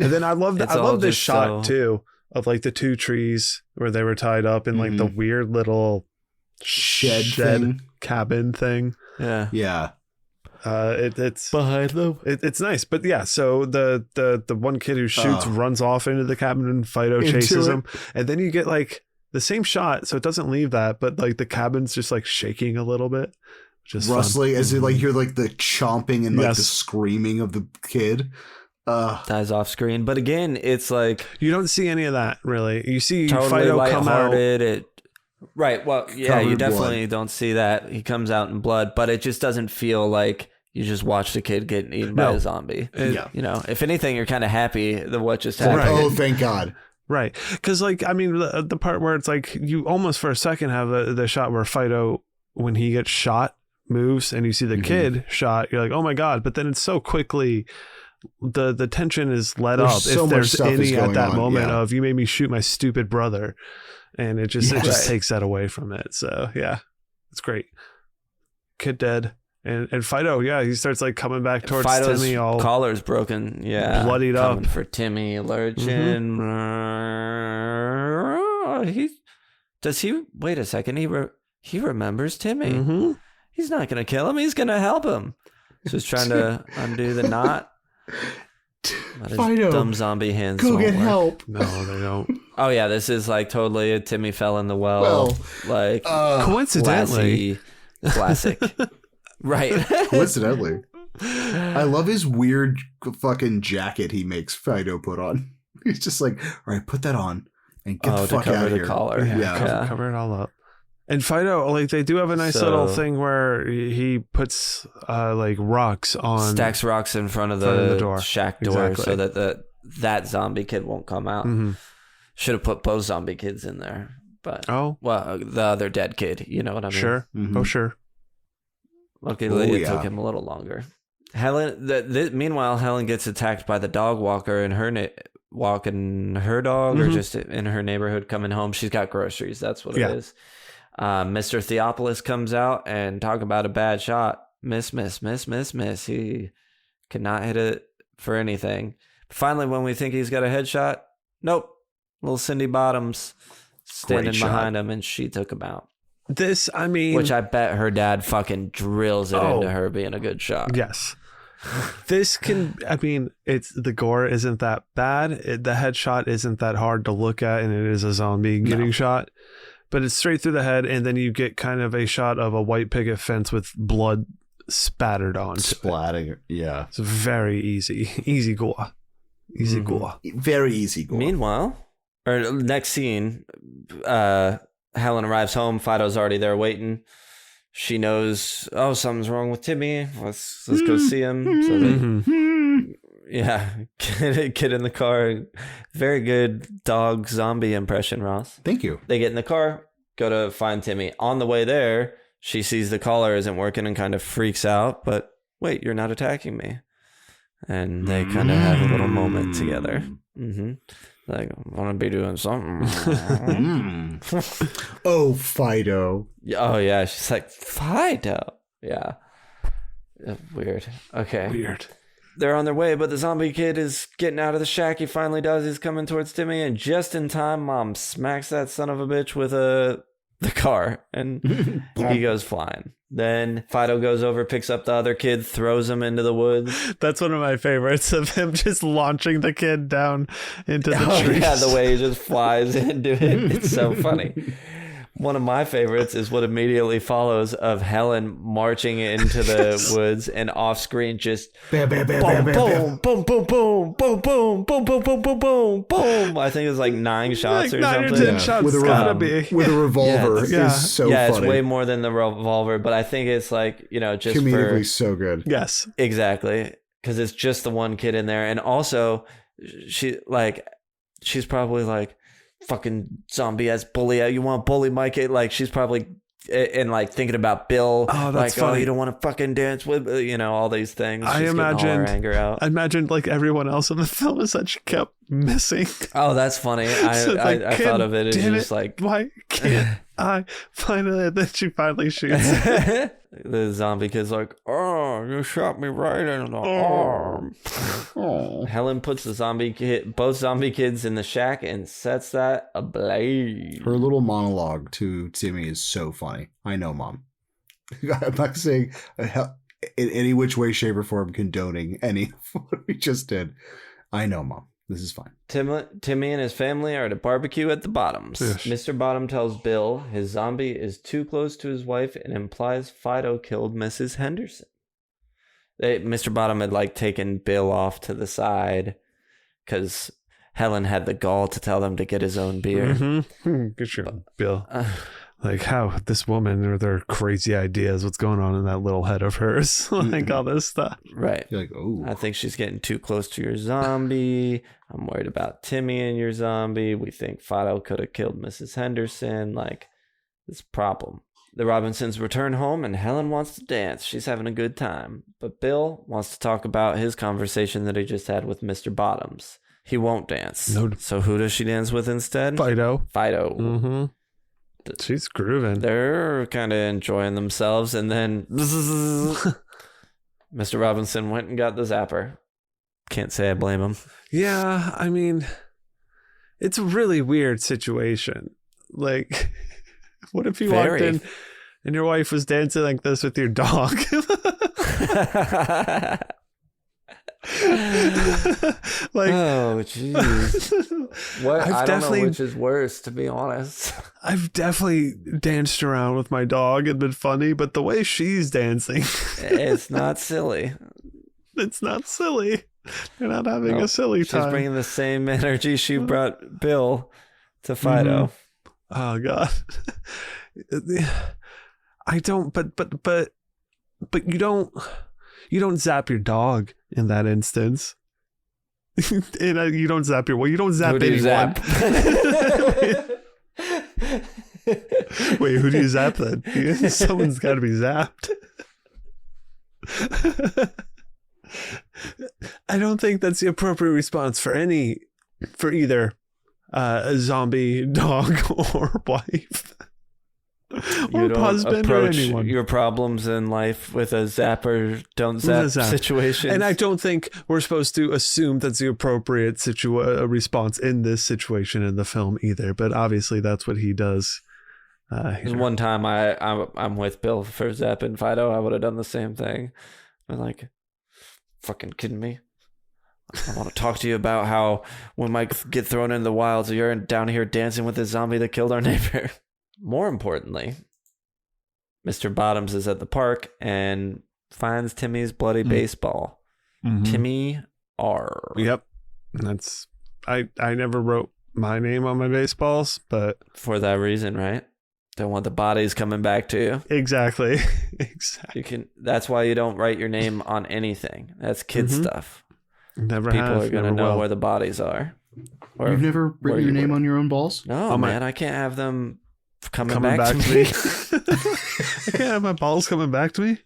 And then I love this shot too of like the two trees where they were tied up in like the weird little Shed thing. cabin thing. Yeah. Yeah. It's behind them. It's nice, but yeah. So the one kid who shoots runs off into the cabin, and Fido chases him, and then you get like the same shot. So it doesn't leave that, but like the cabin's just like shaking a little bit, just rustling as you like hear like the chomping and like the screaming of the kid. Dies off screen, but again, it's like you don't see any of that really. You see totally Fido come out. Right. Well, yeah, you Covered definitely don't see that. He comes out in blood, but it just doesn't feel like you just watched a kid getting eaten by a zombie. You know, if anything, you're kind of happy that what just happened. Right. Oh, thank God. Right. Because, like, I mean, the part where it's like you almost for a second have the shot where Fido, when he gets shot, moves and you see the kid shot. You're like, oh my God. But then it's so quickly, the tension is let up. So if much there's stuff is any at going that on, moment of you made me shoot my stupid brother. And it just takes that away from it. So, yeah, it's great. Kid dead. And Fido, he starts like coming back towards Fido's Timmy, all collar's broken, bloodied coming up for Timmy, lurching. Wait a second, he remembers Timmy. He's not gonna kill him, he's gonna help him. Just trying to undo the knot. Fido, dumb zombie hands go won't get work. help. No, they don't. Oh yeah, this is like totally a Timmy fell in the well, like coincidentally classic. Right. Coincidentally. I love his weird fucking jacket he makes Fido put on. He's just like, all right, put that on and get the fuck to cover out of the here. collar. Yeah. Cover it all up. And Fido, like they do have a nice little thing where he puts like rocks on, stacks rocks in front of the door. shack door, Exactly. so that that zombie kid won't come out. Should have put both zombie kids in there, but the other dead kid. You know what I mean? Sure. Oh, sure. Luckily, it took him a little longer. Meanwhile, Helen gets attacked by the dog walker and walking her dog, or just in her neighborhood coming home. She's got groceries. That's what it is. Mr. Theopolis comes out and talk about a bad shot. Miss. He cannot hit it for anything. Finally, when we think he's got a headshot, nope. Little Cindy Bottoms standing behind him, and she took him out. Which I bet her dad fucking drills it into her being a good shot. Yes. It's the gore isn't that bad. The headshot isn't that hard to look at, and it is a zombie getting shot. But it's straight through the head, and then you get kind of a shot of a white picket fence with blood spattered on. Splatting, yeah. It's very easy gore. Easy gore. Very easy gore. Meanwhile, or next scene, Helen arrives home. Fido's already there waiting. She knows, something's wrong with Timmy. Let's go see him. So get in the car. Very good dog zombie impression, Ross. Thank you. They get in the car, go to find Timmy. On the way there, she sees the collar isn't working and kind of freaks out. But wait, you're not attacking me. And they kind of have a little moment together. Like, I want to be doing something. Oh, Fido. Oh, yeah. She's like, Fido. Yeah. Weird. Okay. Weird. They're on their way, but the zombie kid is getting out of the shack. He finally does. He's coming towards Timmy, and just in time, Mom smacks that son of a bitch with the car, and he goes flying. Then Fido goes over, picks up the other kid, throws him into the woods. That's one of my favorites, of him just launching the kid down into the trees. Yeah, the way he just flies into it. It's so funny. One of my favorites is what immediately follows of Helen marching into the woods, and off screen just boom, boom, boom, boom, boom, boom, boom, boom, boom, boom, boom, boom, boom. I think it was like 9 shots or something. 9 or 10 shots. With a revolver. It's so funny. It's way more than the revolver, but I think it's like, just comedically so good. Yes, exactly, because it's just the one kid in there, and also she's probably like, fucking zombie ass bully, you want to bully Mike? Like, she's probably like thinking about Bill. Oh, that's like, funny. You don't want to fucking dance with, all these things. I imagine anger out. I imagined like everyone else in the film is that she kept missing. Oh, that's funny. I thought of it as just like, why can't I finally? And then she finally shoots. The zombie kid's like, oh, you shot me right in the arm. Oh. Helen puts both zombie kids in the shack and sets that ablaze. Her little monologue to Timmy is so funny. I know, Mom. I'm not saying in any which way, shape, or form condoning any of what we just did. I know, Mom. This is fine. Timmy and his family are at a barbecue at the Bottoms. Yes. Mr. Bottom tells Bill his zombie is too close to his wife and implies Fido killed Mrs. Henderson. Mr. Bottom had like taken Bill off to the side because Helen had the gall to tell him to get his own beer. Good sure, Bill. Like, how this woman or their crazy ideas, what's going on in that little head of hers, like all this stuff. Right. You're like, oh, I think she's getting too close to your zombie. I'm worried about Timmy and your zombie. We think Fido could have killed Mrs. Henderson. Like, this problem. The Robinsons return home and Helen wants to dance. She's having a good time. But Bill wants to talk about his conversation that he just had with Mr. Bottoms. He won't dance. No. So who does she dance with instead? Fido. Fido. She's grooving. They're kind of enjoying themselves, and then Mr. Robinson went and got the zapper. Can't say I blame him. Yeah, I mean, it's a really weird situation. Like, what if you walked in and your wife was dancing like this with your dog? Like, oh jeez. What? I don't know which is worse, to be honest. I've definitely danced around with my dog and been funny, but the way she's dancing, it's not silly. It's not silly. You're not having a silly time. She's bringing the same energy she brought Bill to Fido. Oh God. I don't. But you don't zap your dog in that instance. And you don't zap you don't zap who do you anyone. Zap? Wait, who do you zap then? Someone's got to be zapped. I don't think that's the appropriate response for either a zombie dog or wife. You Or don't husband or approach anyone. your problems in life with a zap or don't zap situation. And I don't think we're supposed to assume that's the appropriate response in this situation in the film either. But obviously that's what he does. One time I'm with Bill for zapping Fido, I would have done the same thing. I'm like, fucking kidding me? I want to talk to you about how we might get thrown in the wilds, you're down here dancing with the zombie that killed our neighbor. More importantly, Mr. Bottoms is at the park and finds Timmy's bloody baseball. Mm-hmm. Timmy R. Yep. That's I never wrote my name on my baseballs, but For that reason, right? Don't want the bodies coming back to you. exactly. Exactly. That's why you don't write your name on anything. That's kid stuff. Never People have. are going to know where the bodies are. Or You've never written your name on your own balls? No, man, I can't have them coming back to me. me. I can't have my balls coming back to me.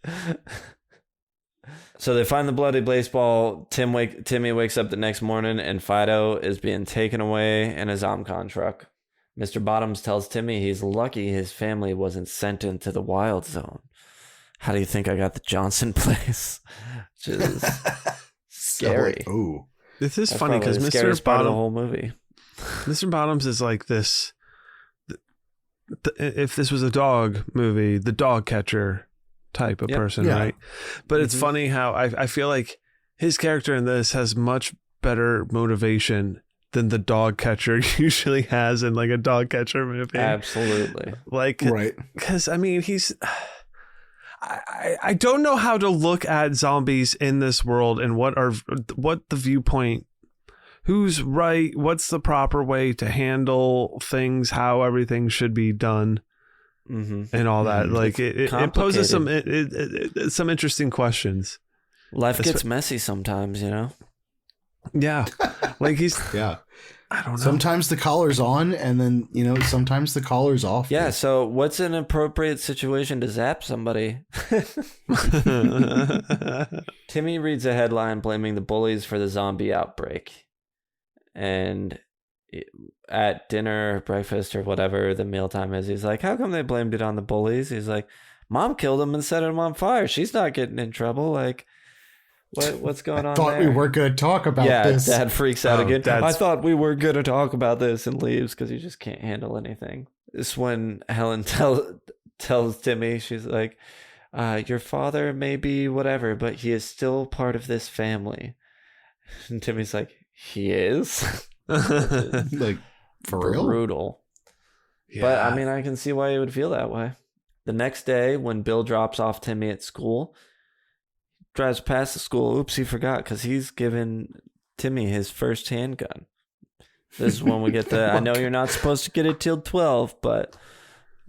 So they find the bloody baseball. Timmy wakes up the next morning and Fido is being taken away in a Zomcon truck. Mr. Bottoms tells Timmy he's lucky his family wasn't sent into the wild zone. How do you think I got the Johnson place? Which is scary. Oh, This is That's funny probably because the scariest Mr. part of the Bottoms, whole movie. Mr. Bottoms is like this. If this was a dog movie, the dog catcher type of person, Yeah. right? But it's funny how I feel like his character in this has much better motivation than the dog catcher usually has in like a dog catcher movie. Absolutely. Like, right. because I mean, I don't know how to look at zombies in this world and what the viewpoint, who's right, what's the proper way to handle things, how everything should be done, and all that. Like it poses some interesting questions. Life gets messy sometimes, you know? Yeah. Like Yeah. I don't know. Sometimes the collar's on, and then sometimes the collar's off. Yeah, so what's an appropriate situation to zap somebody? Timmy reads a headline blaming the bullies for the zombie outbreak. And at dinner, breakfast, or whatever the mealtime is, he's like, how come they blamed it on the bullies? He's like, Mom killed him and set him on fire. She's not getting in trouble. Like, what's going on I thought there? we weren't going to talk about this. Dad freaks out again. Dad's- I thought we were going to talk about this and leaves because he just can't handle anything. This when Helen tells Timmy, she's like, your father may be whatever, but he is still part of this family. And Timmy's like, he is? Like, for real? Brutal. Yeah. But I mean, I can see why he would feel that way. The next day, when Bill drops off Timmy at school, drives past the school. Oops, he forgot because he's given Timmy his first handgun. This is when we get the, I know you're not supposed to get it till 12, but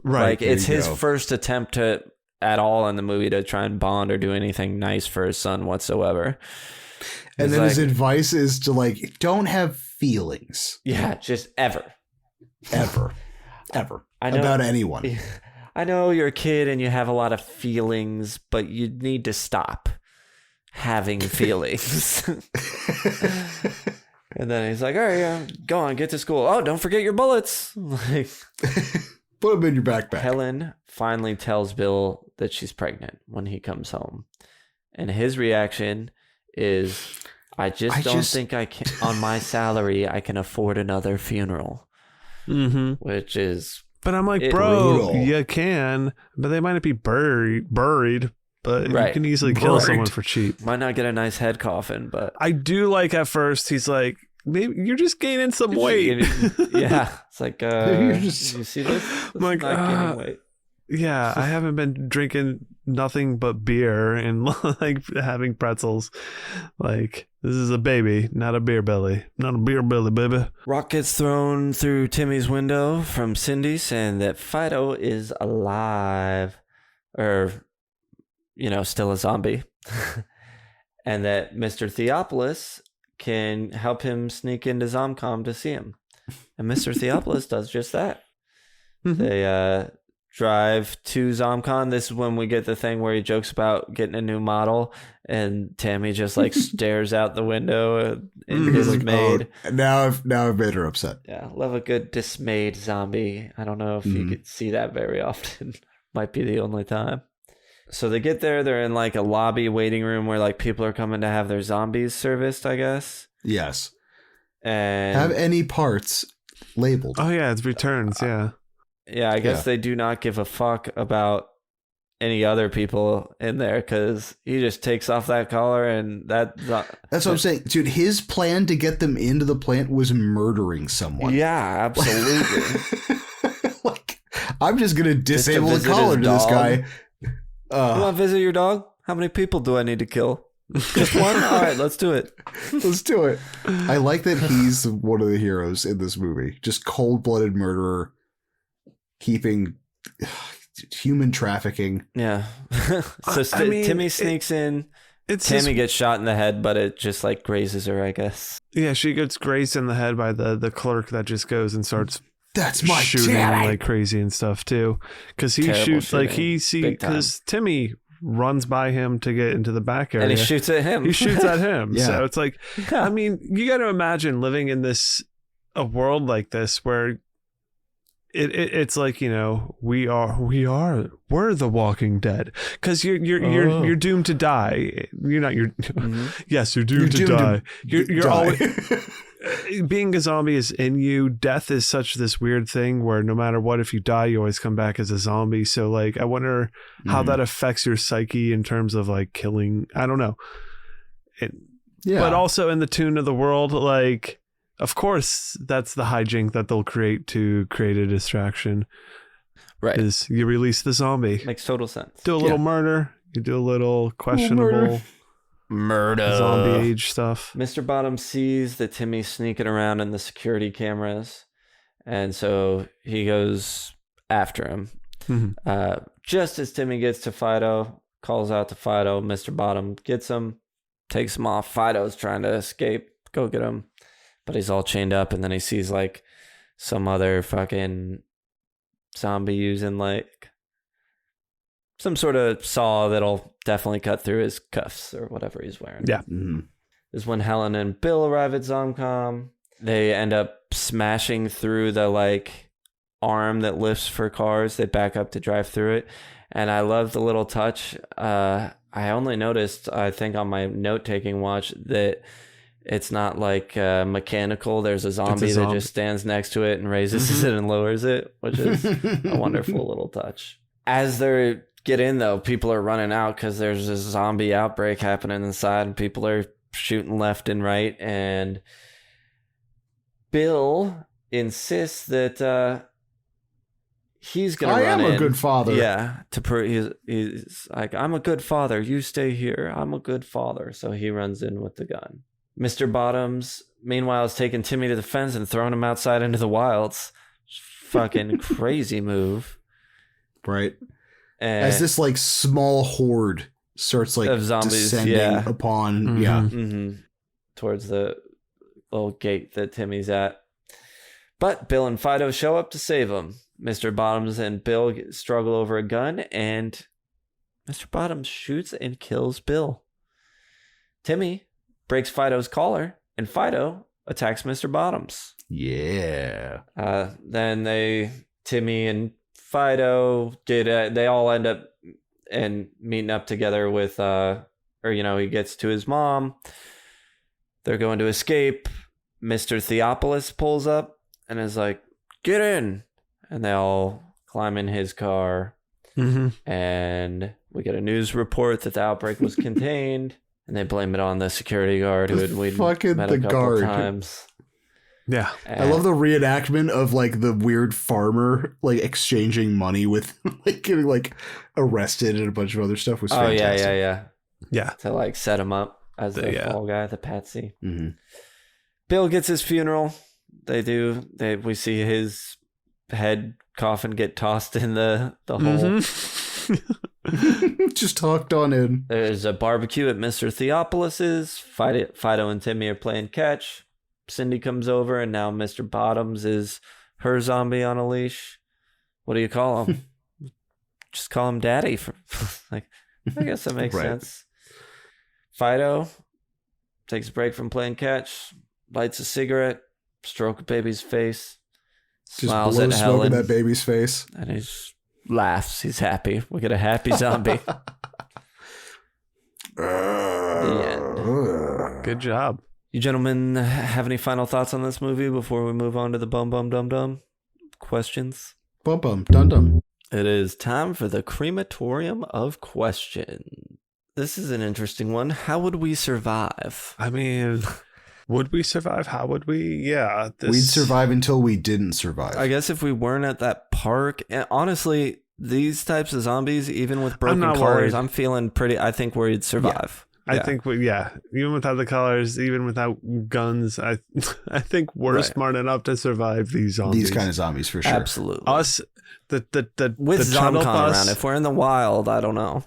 Right. like it's his first attempt at all in the movie to try and bond or do anything nice for his son whatsoever. And He's then his like, advice is to like, don't have feelings yeah, just ever. ever I know, about anyone. I know you're a kid and you have a lot of feelings, but you need to stop having feelings. And then he's like, all right, yeah, go on, get to school. Oh, don't forget your bullets. Like, Put them in your backpack. Helen finally tells Bill that she's pregnant when he comes home. And his reaction is, I don't think I can, on my salary, I can afford another funeral. Which is... But I'm like, brutal. you can, but they might not be buried, but Right. you can easily kill someone for cheap. Might not get a nice head coffin, but... I do like at first, he's like, maybe you're just gaining some weight. Yeah. It's like, you see this? I'm like, not gaining weight. Yeah, I haven't been drinking nothing but beer and like having pretzels. Like, this is a baby, not a beer belly. Not a beer belly, baby. Rock gets thrown through Timmy's window from Cindy saying that Fido is alive. Or, still a zombie. And that Mr. Theopolis can help him sneak into Zomcom to see him. And Mr. Theopolis does just that. They drive to ZomCon. This is when we get the thing where he jokes about getting a new model, and Tammy just like stares out the window in dismayed. Oh, now I've made her upset. Yeah, love a good dismayed zombie. I don't know if you could see that very often. Might be the only time. So they get there. They're in like a lobby waiting room where like people are coming to have their zombies serviced, I guess. Yes. And have any parts labeled. Oh yeah, it's returns. Yeah. Yeah, I guess they do not give a fuck about any other people in there because he just takes off that collar and that's what I'm saying, dude. His plan to get them into the plant was murdering someone. Yeah, absolutely. Like, I'm just gonna disable the collar to this guy. You want to visit your dog? How many people do I need to kill? Just one? All right, let's do it. Let's do it. I like that he's one of the heroes in this movie. Just cold-blooded murderer, keeping human trafficking. Yeah. So Timmy sneaks in. Tammy gets shot in the head, but it just like grazes her, I guess. Yeah, she gets grazed in the head by the clerk that just goes and starts That's my shooting Tammy! like crazy and stuff too. Because he Terrible shoots like shooting. because Timmy runs by him to get into the back area And he shoots at him. He shoots at him. Yeah. So it's like, I mean, you got to imagine living in a world like this where it's like, you know, we're the Walking Dead, because you're doomed to die. Yes, you're doomed to die. You're always being a zombie is in you. Death is such this weird thing where no matter what, if you die, you always come back as a zombie. So like, I wonder how that affects your psyche in terms of like killing. I don't know. But also in the tune of the world, like, of course, that's the hijink that they'll create to create a distraction. Right. Is you release the zombie. Makes total sense. Do a little murder. You do a little questionable murder. Zombie age stuff. Mr. Bottom sees that Timmy's sneaking around in the security cameras, and so he goes after him. Mm-hmm. Just as Timmy gets to Fido, calls out to Fido, Mr. Bottom gets him, takes him off. Fido's trying to escape, go get him, but he's all chained up, and then he sees like some other fucking zombie using like some sort of saw that'll definitely cut through his cuffs or whatever he's wearing. Yeah. Mm-hmm. This is when Helen and Bill arrive at ZomCom. They end up smashing through the like arm that lifts for cars. They back up to drive through it. And I love the little touch. I only noticed, I think on my note-taking watch, that it's not like mechanical. There's a zombie that just stands next to it and raises it and lowers it, which is a wonderful little touch. As they get in, though, people are running out because there's a zombie outbreak happening inside, and people are shooting left and right. And Bill insists that he's going to run in. I am a good father. Yeah. He's like, I'm a good father. You stay here. I'm a good father. So he runs in with the gun. Mr. Bottoms, meanwhile, is taking Timmy to the fence and throwing him outside into the wilds. Fucking crazy move. Right. And as this like small horde starts like of zombies, descending upon towards the little gate that Timmy's at. But Bill and Fido show up to save him. Mr. Bottoms and Bill struggle over a gun, and Mr. Bottoms shoots and kills Bill. Timmy breaks Fido's collar, and Fido attacks Mr. Bottoms. Yeah. Then Timmy and Fido they all end up and meeting up together with he gets to his mom. They're going to escape. Mr. Theopolis pulls up and is like, get in. And they all climb in his car. Mm-hmm. And we get a news report that the outbreak was contained. And they blame it on the security guard who we'd met a couple times. Yeah. I love the reenactment of like the weird farmer like exchanging money with like getting like arrested and a bunch of other stuff was fantastic. Yeah. To like set him up as the fall guy, the patsy. Mm-hmm. Bill gets his funeral. We see his head coffin get tossed in the hole. Just talked on in. There's a barbecue at Mr. Theopolis's. Fido and Timmy are playing catch. Cindy comes over, and now Mr. Bottoms is her zombie on a leash. What do you call him? just call him Daddy. For like, I guess that makes Right. sense. Fido takes a break from playing catch, lights a cigarette, stroke a baby's face, Just smiles blows at smoke in Helen, that baby's face. and he just laughs. He's happy. We get a happy zombie. The end. Good job. You gentlemen have any final thoughts on this movie before we move on to the bum bum dum dum questions? Bum bum dum dum. It is time for the crematorium of question. This is an interesting one. How would we survive? I mean, would we survive? How would we? Yeah. We'd survive until we didn't survive. I guess if we weren't at that park, and honestly, these types of zombies, even with broken not collars, worried. I'm feeling pretty. I think we'd survive. I think, even without the colors, even without guns, I think we're Right. smart enough to survive these zombies. These kind of zombies for sure. Absolutely. Us, the With the shuttle ZomCon bus, around, if we're in the wild, I don't know.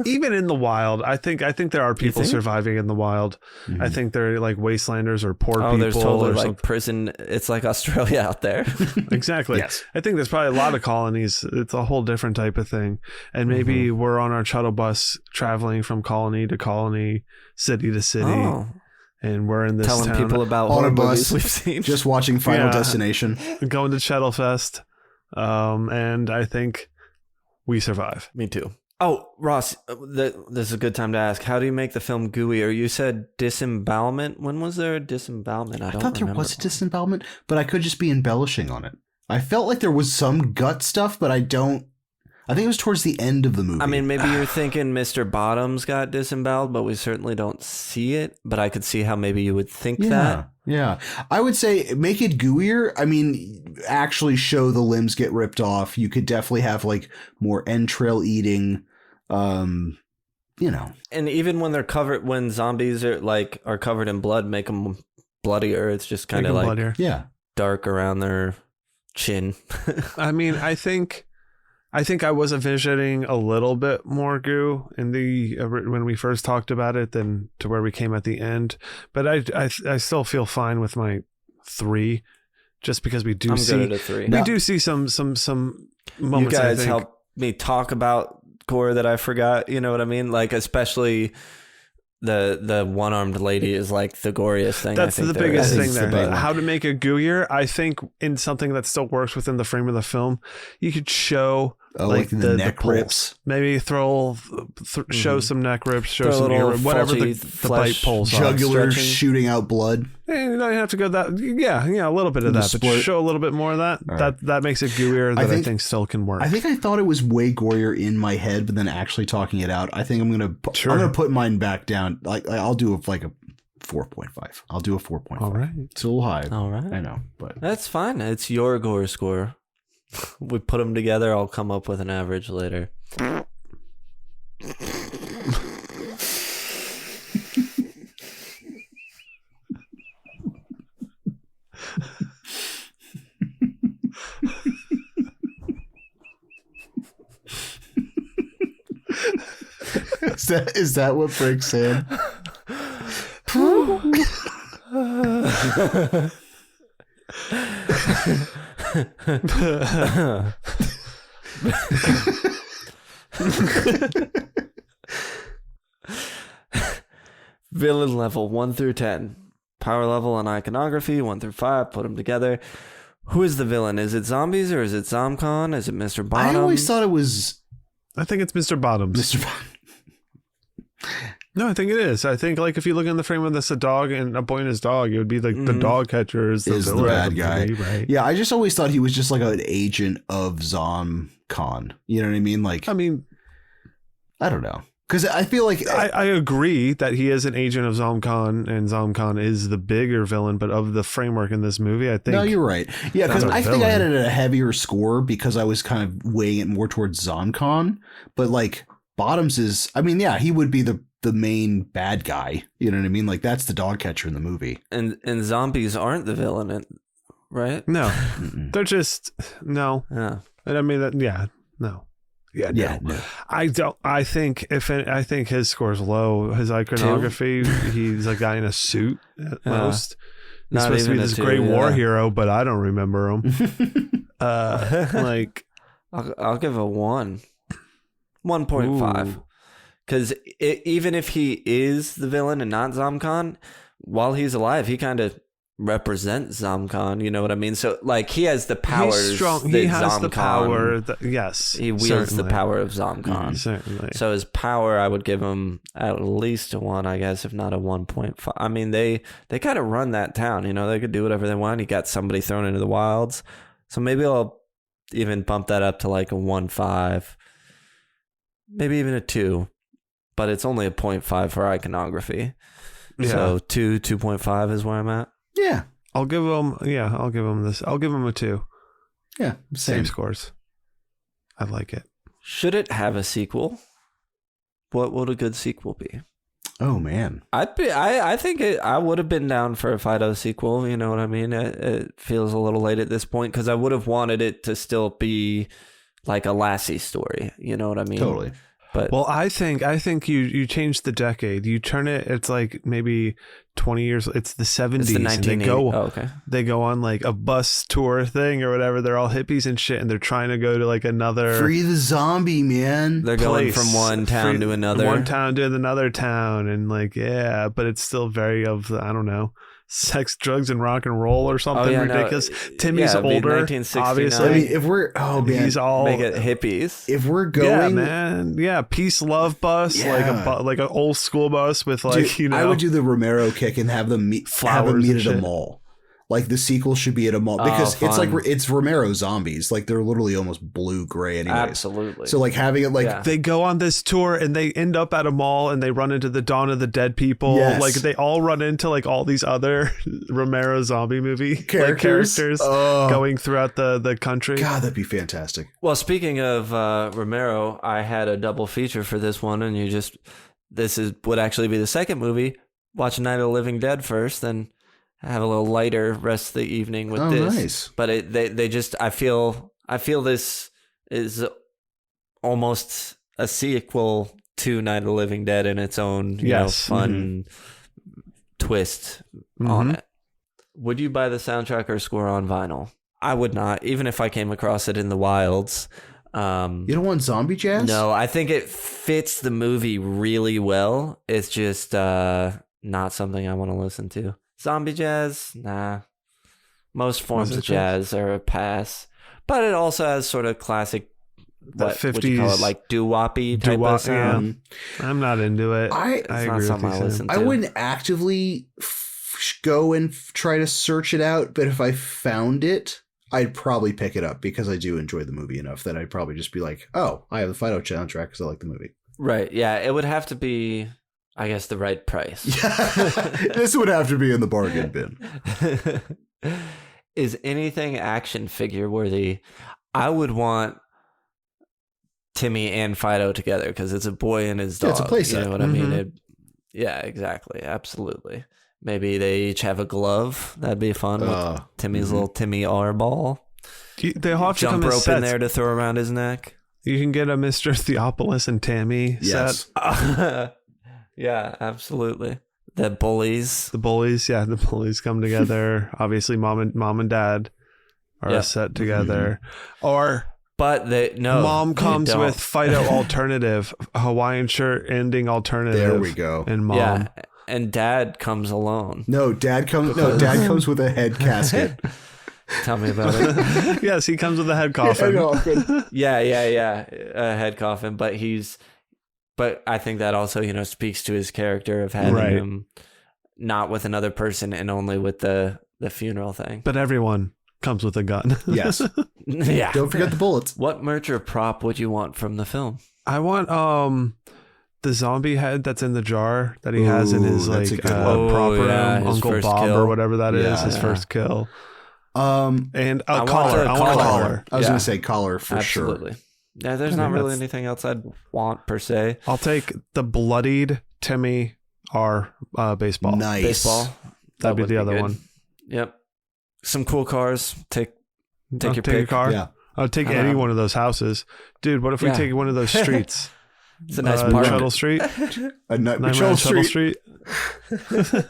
even in the wild, I think there are people think? surviving in the wild. Mhm. I think they're like wastelanders or poor Oh, people. there's totally or like something. prison. It's like Australia out there. Exactly. Yes. I think there's probably a lot of colonies. It's a whole different type of thing. And maybe we're on our shuttle bus traveling from colony to colony, city to city, Oh, and we're in this telling town, people about On a horror bus. movies we've seen. Just watching Final Yeah. Destination. going to Shuttlefest. And I think we survive. Me too. Oh, Ross, this is a good time to ask. How do you make the film gooier? You said disembowelment. When was there a disembowelment? I I don't thought there remember. was a disembowelment, but I could just be embellishing on it. I felt like there was some gut stuff, but I think it was towards the end of the movie. I mean, maybe you're thinking Mr. Bottoms got disemboweled, but we certainly don't see it. But I could see how maybe you would think that. Yeah. I would say make it gooier. I mean, actually show the limbs get ripped off. You could definitely have like more entrail eating. You know. And even when they're covered, when zombies are covered in blood, make them bloodier. It's just kind of Make 'em like bloodier. Yeah. dark around their chin. I mean, I think I was envisioning a little bit more goo in the when we first talked about it than to where we came at the end. But I still feel fine with my 3, just because we do I'm see good at a 3. we do see some moments. You guys I think. help me talk about Gore that I forgot. You know what I mean? Like especially the one-armed lady is like the goriest thing. That's I think the there biggest is. thing It's the there. big one. How to make it gooier? I think in something that still works within the frame of the film, you could show Like the neck pulse. rips. Maybe show some neck rips, show Throw a some little ear rips, whatever the faulty bite flesh pulls are. Jugular stretching. shooting out blood. You don't have to go that. Yeah, a little bit of The that, but split. show a little bit more of that. All right. That makes it gooier. That I think still can work. I think I thought it was way gorier in my head, but then actually talking it out, I think I'm gonna put mine back down. Like I'll do a 4.5. I'll do a 4.5. All right. It's a little high. All right. I know, but That's fine. It's your Gore score. We put them together. I'll come up with an average later. is that what breaks Sam? Villain level 1 through 10. Power level and iconography 1 through 5. Put them together. Who is the villain? Is it zombies or is it ZomCon? Is it Mr. Bottoms? I always thought it was I think it's Mr. Bottoms. Mr. Bottoms. No, I think it is. I think like if you look in the frame of this, a dog and a boy and his dog, it would be like the dog catcher is the villain bad of the guy. movie, right? Yeah, I just always thought he was just like an agent of ZomCon. You know what I mean? Like, I mean, I don't know. Because I feel like I agree that he is an agent of ZomCon, and ZomCon is the bigger villain, but of the framework in this movie, I think. no, you're right. Yeah, because That's a I think I had villain. it at a heavier score because I was kind of weighing it more towards ZomCon. But like Bottoms is, I mean, yeah, he would be the main bad guy. You know what I mean? Like that's the dog catcher in the movie. And zombies aren't the villain, right? No, Mm-mm. they're just no. Yeah. And I mean that. Yeah, no. Yeah, no. Yeah, no. I don't. I think I think his score's low. His iconography. He's a guy in a suit at most. He's Not supposed to be even a this two, great war yeah. hero, but I don't remember him. Like I'll give a 1. 1.5. Ooh. Because even if he is the villain and not Zamkan, while he's alive, he kind of represents Zamkan. You know what I mean? So, like, he has the powers. He's strong. That He has Zamkan, the power. Yes. he wields certainly. the power of Zamkan. Certainly. So his power, I would give him at least a 1, I guess, if not a 1.5. I mean, they kind of run that town. You know, they could do whatever they want. He got somebody thrown into the wilds. So maybe I'll even bump that up to like a 1.5. Maybe even a 2. But it's only a 0.5 for iconography. Yeah. So 2.5 is where I'm at. Yeah. I'll give him this. I'll give him a 2. Yeah. Same scores. I like it. Should it have a sequel? What would a good sequel be? Oh man. I think I would have been down for a Fido sequel. You know what I mean? It feels a little late at this point because I would have wanted it to still be like a Lassie story. You know what I mean? Totally. But Well, I think you change the decade. You turn it. It's like maybe 20 years. It's the 70s. it's the and 1980. Okay. they go on like a bus tour thing or whatever. They're all hippies and shit, and they're trying to go to like another Free the zombie, man. They're going place. from one town to another. One town to another town, and like but it's still very of I don't know, sex, drugs, and rock and roll or something ridiculous. Timmy's it'd be older, 1969. obviously. I mean, if we're man, He's all Make it hippies. if we're going, man, peace love bus, Yeah. like an old school bus with like dude, I would do the Romero kick and have them meet Flowers at and a shit. mall. Like the sequel should be at a mall because it's like fun. it's Romero zombies. Like they're literally almost blue gray anyways. Absolutely. So like having it like Yeah. They go on this tour and they end up at a mall and they run into the Dawn of the Dead people. Yes. Like they all run into like all these other Romero zombie movie characters Oh. going throughout the country. God, that'd be fantastic. Well, speaking of Romero, I had a double feature for this one, and would actually be the second movie. Watch Night of the Living Dead first, then have a little lighter rest of the evening with this. Nice. But they just I feel this is almost a sequel to Night of the Living Dead in its own fun twist on it. Would you buy the soundtrack or score on vinyl? I would not, even if I came across it in the wilds. You don't want zombie jazz? No, I think it fits the movie really well. It's just not something I want to listen to. Zombie jazz? Nah. Most forms of jazz are a pass. But it also has sort of classic, what would you call it, like doo-woppy type of sound. I'm not into it. I It's not something I listen to. I wouldn't actively go and try to search it out, but if I found it, I'd probably pick it up because I do enjoy the movie enough that I'd probably just be like, oh, I have the Fido soundtrack because I like the movie. Right, yeah. It would have to be, I guess, the right price. This would have to be in the bargain bin. Is anything action figure worthy? I would want Timmy and Fido together because it's a boy and his dog. Yeah, it's a playset. You know what I mean? Yeah, exactly. Absolutely. Maybe they each have a glove. That'd be fun. With Timmy's little Timmy R ball. They have to Jump come rope sets. in there to throw around his neck. You can get a Mr. Theopolis and Tammy Yes. set. Yeah, absolutely. The bullies. The bullies come together. Obviously, mom and dad are set together. Or But mom they comes don't. with Fido alternative, a Hawaiian shirt ending alternative. There we go. And mom. Yeah, and dad comes alone. No, dad comes with a head casket. Tell me about it. Yes, he comes with a head coffin. Yeah. A head coffin, but I think that also, speaks to his character of having him not with another person and only with the funeral thing. But everyone comes with a gun. Yes. Yeah. Don't forget the bullets. What merch or prop would you want from the film? I want the zombie head that's in the jar that he has in his that's like a good one. prop room, his Uncle first Bob kill. or whatever that is, Yeah. his first kill. And And I a want collar. a I want a collar. collar. I was Yeah. going to say collar for Absolutely. sure. Yeah, there's not really anything else I'd want per se. I'll take the bloodied Timmy R baseball. Nice. Baseball. That'd be would the other good. one. Yep. Some cool cars. Take I'll your take pick. a car. Yeah. I'll take I any don't know. one of those houses. Dude, what if we Yeah. take one of those streets? It's a nice park. Shuttle Street? A nut Nightmare on Shuttle Shuttle Street. Street?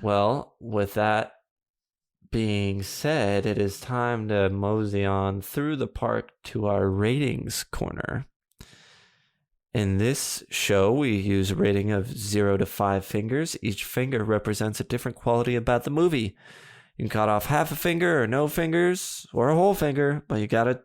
Well, with that being said, it is time to mosey on through the park to our ratings corner. In this show, we use a rating of 0 to 5 fingers. Each finger represents a different quality about the movie. You can cut off half a finger or no fingers or a whole finger, but you gotta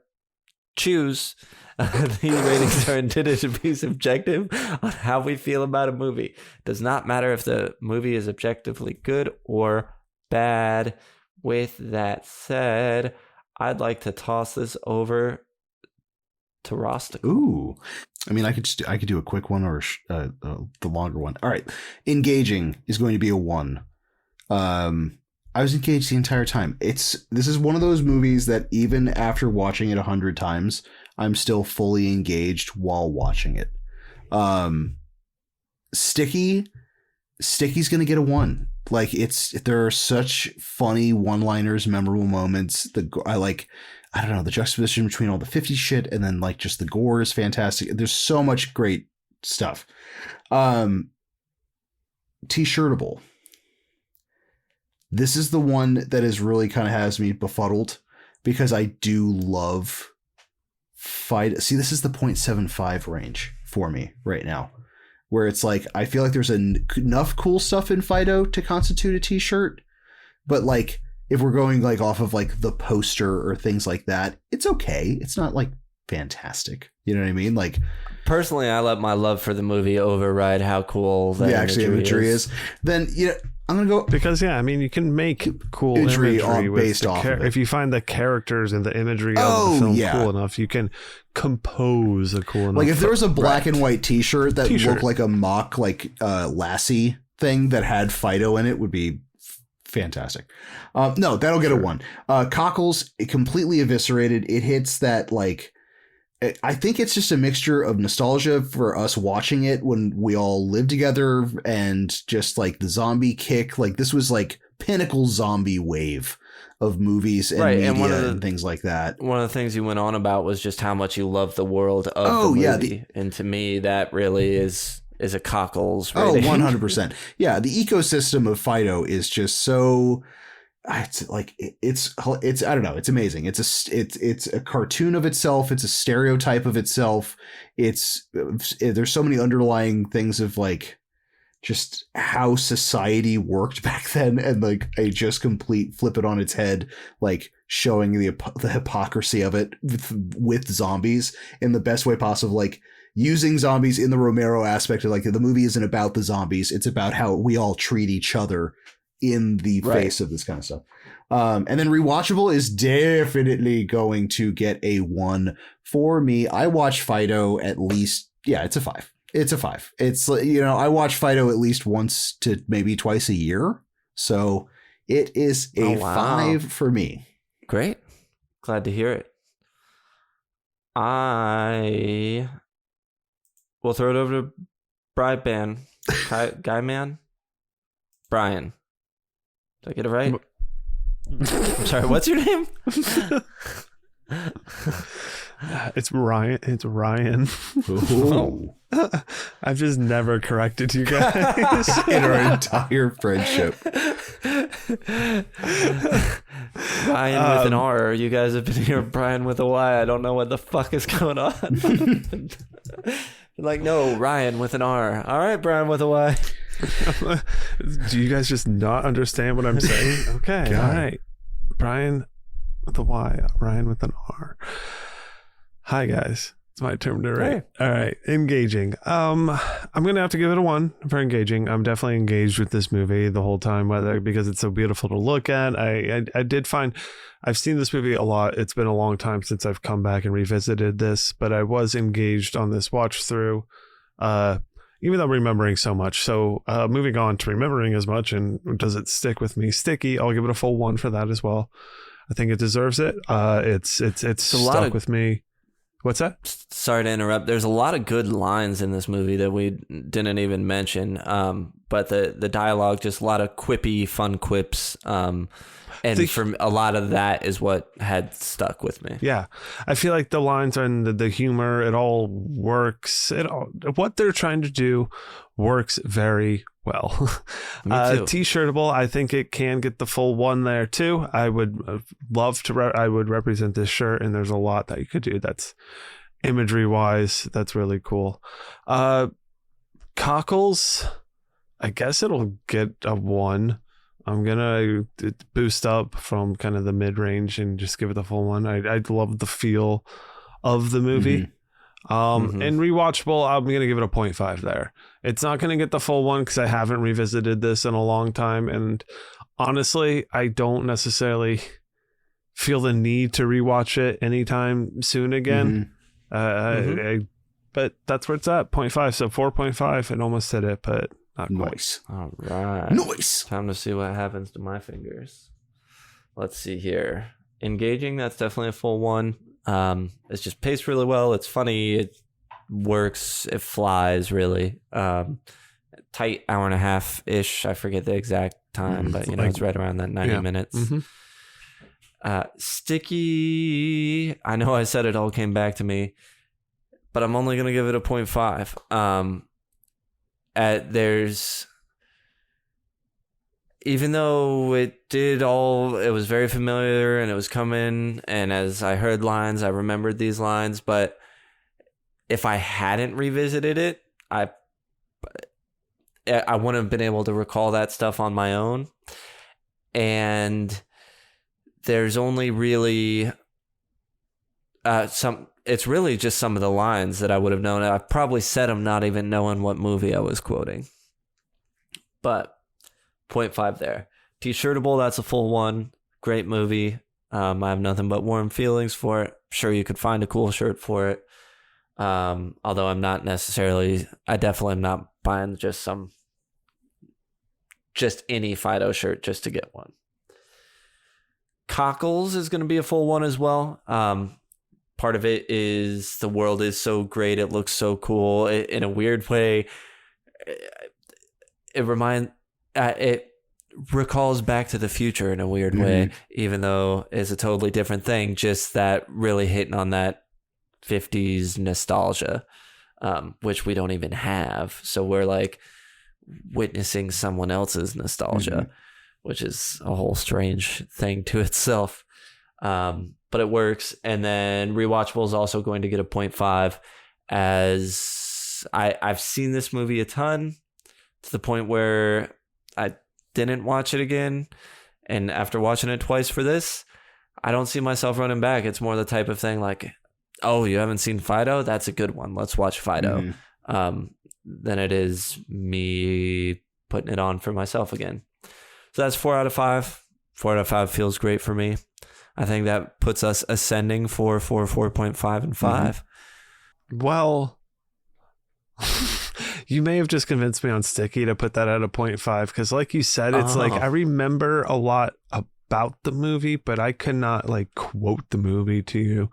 choose. These ratings are intended to be subjective on how we feel about a movie. It does not matter if the movie is objectively good or bad. With that said, I'd like to toss this over to Rosticle. Ooh. I mean, I could do a quick one or the longer one. All right. Engaging is going to be a 1. I was engaged the entire time. This is one of those movies that even after watching it 100 times, I'm still fully engaged while watching it. Sticky's going to get a 1. Like there are such funny one-liners, memorable moments. I don't know, the juxtaposition between all the 50s shit and then like just the gore is fantastic. There's so much great stuff. T-shirtable. This is the one that is really kind of has me befuddled because I do love Fido. See, this is the 0.75 range for me right now, where it's like, I feel like there's enough cool stuff in Fido to constitute a t-shirt, but like, if we're going like off of like the poster or things like that, it's okay. It's not like fantastic. You know what I mean? Like, personally, I let my love for the movie override how cool the imagery is. Then, you know, I'm going to go... Because, yeah, I mean, you can make cool imagery based off of it. If you find the characters and the imagery of the film cool enough, you can compose a cool enough... Like, if there was a black and white t-shirt that looked like a mock, like, Lassie thing that had Fido in it would be fantastic. No, that'll get a 1. Cockles, completely eviscerated. It hits that, like... I think it's just a mixture of nostalgia for us watching it when we all lived together and just like the zombie kick. Like this was like pinnacle zombie wave of movies and media and things like that. One of the things you went on about was just how much you love the world of the movie. And to me, that really is a Cockles rating. 100%. Yeah, the ecosystem of Fido is just so... It's like it's I don't know, it's amazing. It's a cartoon of itself. It's a stereotype of itself. There's so many underlying things of like just how society worked back then, and like a just complete flip it on its head, like showing the hypocrisy of it with zombies in the best way possible, like using zombies in the Romero aspect of like the movie isn't about the zombies, it's about how we all treat each other in the face of this kind of stuff. And then rewatchable is definitely going to get a 1 for me. I watch Fido at least, it's a 5. It's a 5. It's, you know, I watch Fido at least once to maybe twice a year. So it is a 5 for me. Great. Glad to hear it. I will throw it over to Brian. Guy Man? Brian. Did I get it right? I'm sorry, what's your name? It's Ryan. It's Ryan. I've just never corrected you guys in our entire friendship. Ryan with an R. You guys have been here, Brian with a Y. I don't know what the fuck is going on. Like, no, Ryan with an R. All right, Brian with a Y. Do you guys just not understand what I'm saying? Okay, all right. Brian with a Y, Ryan with an R. Hi, guys. It's my turn to rate. Hey. All right, engaging. I'm gonna have to give it a 1 for engaging. I'm definitely engaged with this movie the whole time, whether because it's so beautiful to look at. I did find I've seen this movie a lot. It's been a long time since I've come back and revisited this, but I was engaged on this watch through. Even though remembering so much. So moving on to remembering as much, and does it stick with me? Sticky. I'll give it a full 1 for that as well. I think it deserves it. It's stuck with me. What's that? Sorry to interrupt. There's a lot of good lines in this movie that we didn't even mention. But the dialogue, just a lot of quippy, fun quips. And for a lot of that is what had stuck with me. Yeah. I feel like the lines and the humor, it all works. What they're trying to do works very well. T-shirtable, I think it can get the full 1 there too. I would love to, I would represent this shirt, and there's a lot that you could do that's imagery wise, that's really cool. Cockles, I guess it'll get a 1. I'm gonna boost up from kind of the mid range and just give it the full 1. I love the feel of the movie. And rewatchable, I'm gonna give it a 0.5 there. It's not gonna get the full 1 because I haven't revisited this in a long time, and honestly, I don't necessarily feel the need to rewatch it anytime soon again. But that's where it's at, 0.5. So 4.5, and almost hit it, but not quite. Nice. All right. Nice. Time to see what happens to my fingers. Let's see here. Engaging, that's definitely a full 1. It's just paced really well. It's funny. It works. It flies, really. Tight hour and a half-ish. I forget the exact time, but, it's right around that 90 minutes. Sticky, I know I said it all came back to me, but I'm only going to give it a 0.5. Even though it was very familiar and it was coming, and as I heard lines, I remembered these lines, but if I hadn't revisited it, I wouldn't have been able to recall that stuff on my own. And there's only really it's really just some of the lines that I would have known. I've probably said them not even knowing what movie I was quoting. But 0.5 there. T-shirtable, that's a full 1. Great movie. I have nothing but warm feelings for it. Sure, you could find a cool shirt for it. Although I definitely am not buying just any Fido shirt just to get one. Cockles is going to be a full 1 as well. Part of it is the world is so great. It looks so cool. In a weird way, it recalls Back to the Future in a weird way, even though it's a totally different thing. Just that really hitting on that 50s nostalgia, which we don't even have. So we're like witnessing someone else's nostalgia, which is a whole strange thing to itself. But it works. And then rewatchable is also going to get a 0.5, as I've seen this movie a ton, to the point where I didn't watch it again. And after watching it twice for this, I don't see myself running back. It's more the type of thing like, oh, you haven't seen Fido? That's a good one. Let's watch Fido. Than it is me putting it on for myself again. So that's 4 out of 5. 4 out of 5 feels great for me. I think that puts us ascending for 4.5, and 5. Well, you may have just convinced me on Sticky to put that at a 0.5, because like you said, it's like I remember a lot about the movie, but I could not like quote the movie to you.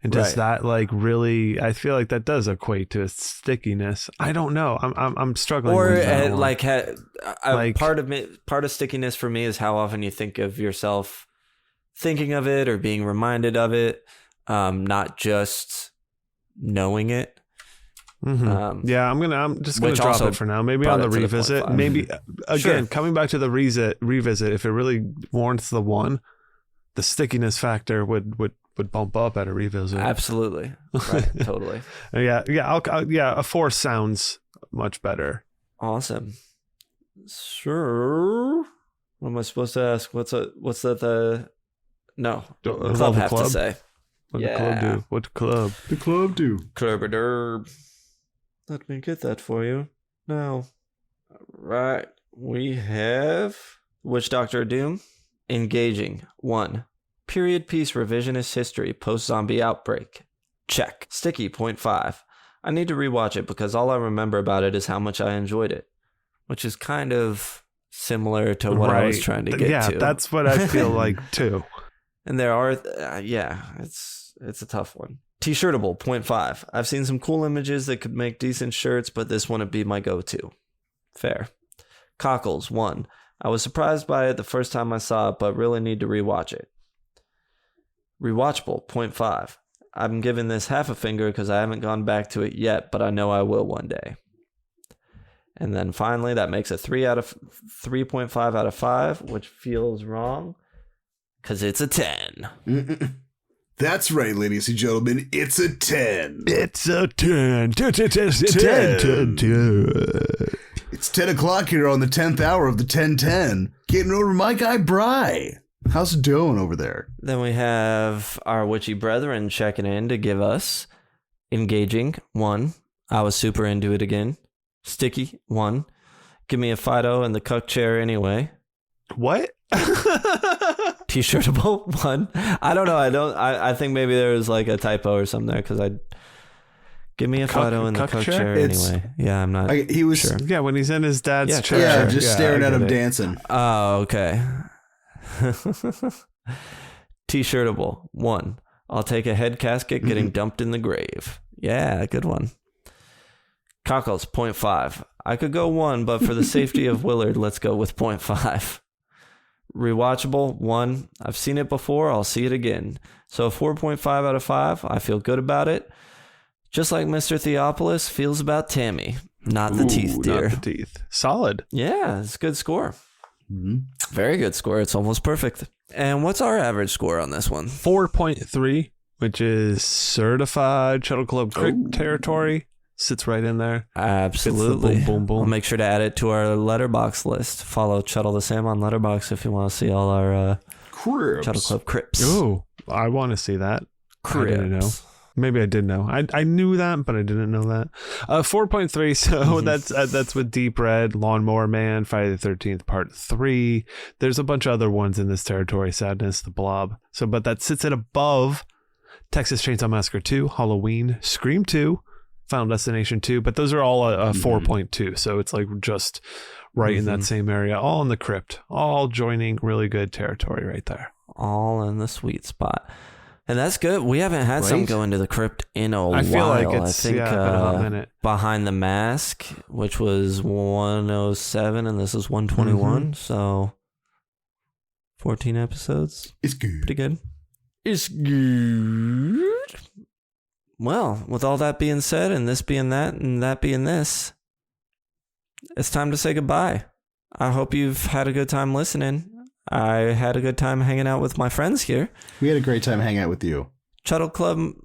And does that like really? I feel like that does equate to a stickiness. I don't know. I'm struggling. Or with that like part of stickiness for me is how often you think of yourself thinking of it or being reminded of it, not just knowing it. I'm just gonna drop it for now. Maybe on the revisit. Maybe again coming back to the revisit. If it really warrants the 1, the stickiness factor would bump up at a revisit. Absolutely. Right. Totally. A 4 sounds much better. Awesome. Sure. What am I supposed to ask? What's that? No. Club have to say. What the club do? What the club? The club do. Club-a-derb. Let me get that for you. Now. Right. We have Witch Doctor Doom. Engaging. 1. Period piece revisionist history post-zombie outbreak. Check. Sticky. 0.5. I need to rewatch it because all I remember about it is how much I enjoyed it, which is kind of similar to what I was trying to get to. Yeah, that's what I feel like too. And there are, it's a tough one. T-shirtable. 0.5. I've seen some cool images that could make decent shirts, but this wouldn't be my go-to. Fair. Cockles. 1. I was surprised by it the first time I saw it, but really need to rewatch it. Rewatchable. 0.5. I'm giving this half a finger because I haven't gone back to it yet, but I know I will one day. And then finally, that makes a 3.5 out of 5, which feels wrong because it's a 10. That's right, ladies and gentlemen. It's a 10. It's a 10. 10. It's 10 o'clock here on the 10th hour of the 1010. Getting over my guy, Bry. How's it doing over there? Then we have our witchy brethren checking in to give us engaging 1. I was super into it again. Sticky 1. Give me a Fido in the cuck chair anyway. What? T-shirtable 1. I don't know. I think maybe there was like a typo or something there because I give me a Fido in the cuck chair anyway. Yeah, I'm not. He was sure. Yeah, when he's in his dad's chair. Yeah, just staring at him dancing. Oh, okay. T-shirtable 1. I'll take a head casket getting dumped in the grave. Yeah, good one. Cockles 0.5. I could go 1, but for the safety of Willard, let's go with 0.5. Rewatchable 1. I've seen it before. I'll see it again. So 4.5 out of 5. I feel good about it. Just like Mr. Theopolis feels about Tammy. Not the teeth, dear. Not the teeth. Solid. Yeah, it's a good score. Very good score. It's almost perfect. And what's our average score on this one? 4.3, which is certified Shuttle Club Crit territory. Sits right in there. Absolutely. Boom, boom, boom. I'll make sure to add it to our letterbox list. Follow Shuttle the Sam on letterbox if you want to see all our Shuttle Club Crips. Ooh, I want to see that. Crips. I didn't know. Maybe I did know. I knew that, but I didn't know that. 4.3. So that's with Deep Red, Lawnmower Man, Friday the 13th Part 3. There's a bunch of other ones in this territory. Sadness, The Blob. So, but that sits at above Texas Chainsaw Massacre 2, Halloween, Scream 2, Final Destination 2. But those are all a 4.2. So it's like just right in that same area. All in the crypt. All joining really good territory right there. All in the sweet spot. And that's good. We haven't had some go into the crypt in a while. I feel like it's been a hot minute. Behind the Mask, which was 107, and this is 121. So 14 episodes. It's good. Pretty good. It's good. Well, with all that being said, and this being that, and that being this, it's time to say goodbye. I hope you've had a good time listening. I had a good time hanging out with my friends here. We had a great time hanging out with you. Shuttle Club,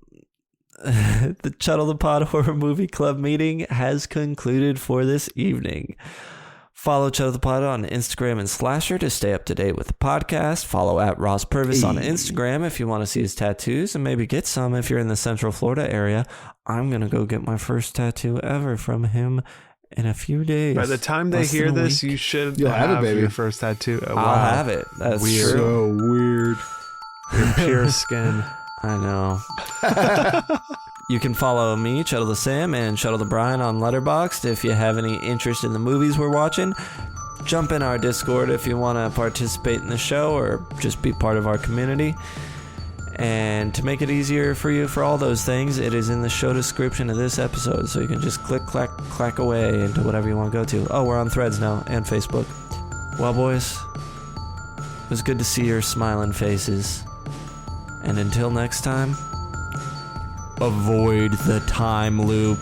the Shuttle the Pod Horror Movie Club meeting has concluded for this evening. Follow Shuttle the Pod on Instagram and Slasher to stay up to date with the podcast. Follow at Ross Purvis on Instagram if you want to see his tattoos and maybe get some if you're in the Central Florida area. I'm going to go get my first tattoo ever from him in a few days. By the time they hear this, you should have your first tattoo. Wow. I'll have it. That's weird. So weird. Your pure skin. I know. You can follow me, Shuttle the Sam, and Shuttle the Brian on Letterboxd if you have any interest in the movies we're watching. Jump in our Discord if you want to participate in the show or just be part of our community. And to make it easier for you for all those things, it is in the show description of this episode, so you can just click, clack away into whatever you want to go to. Oh, we're on Threads now and Facebook. Well, boys, it was good to see your smiling faces. And until next time, avoid the time loop.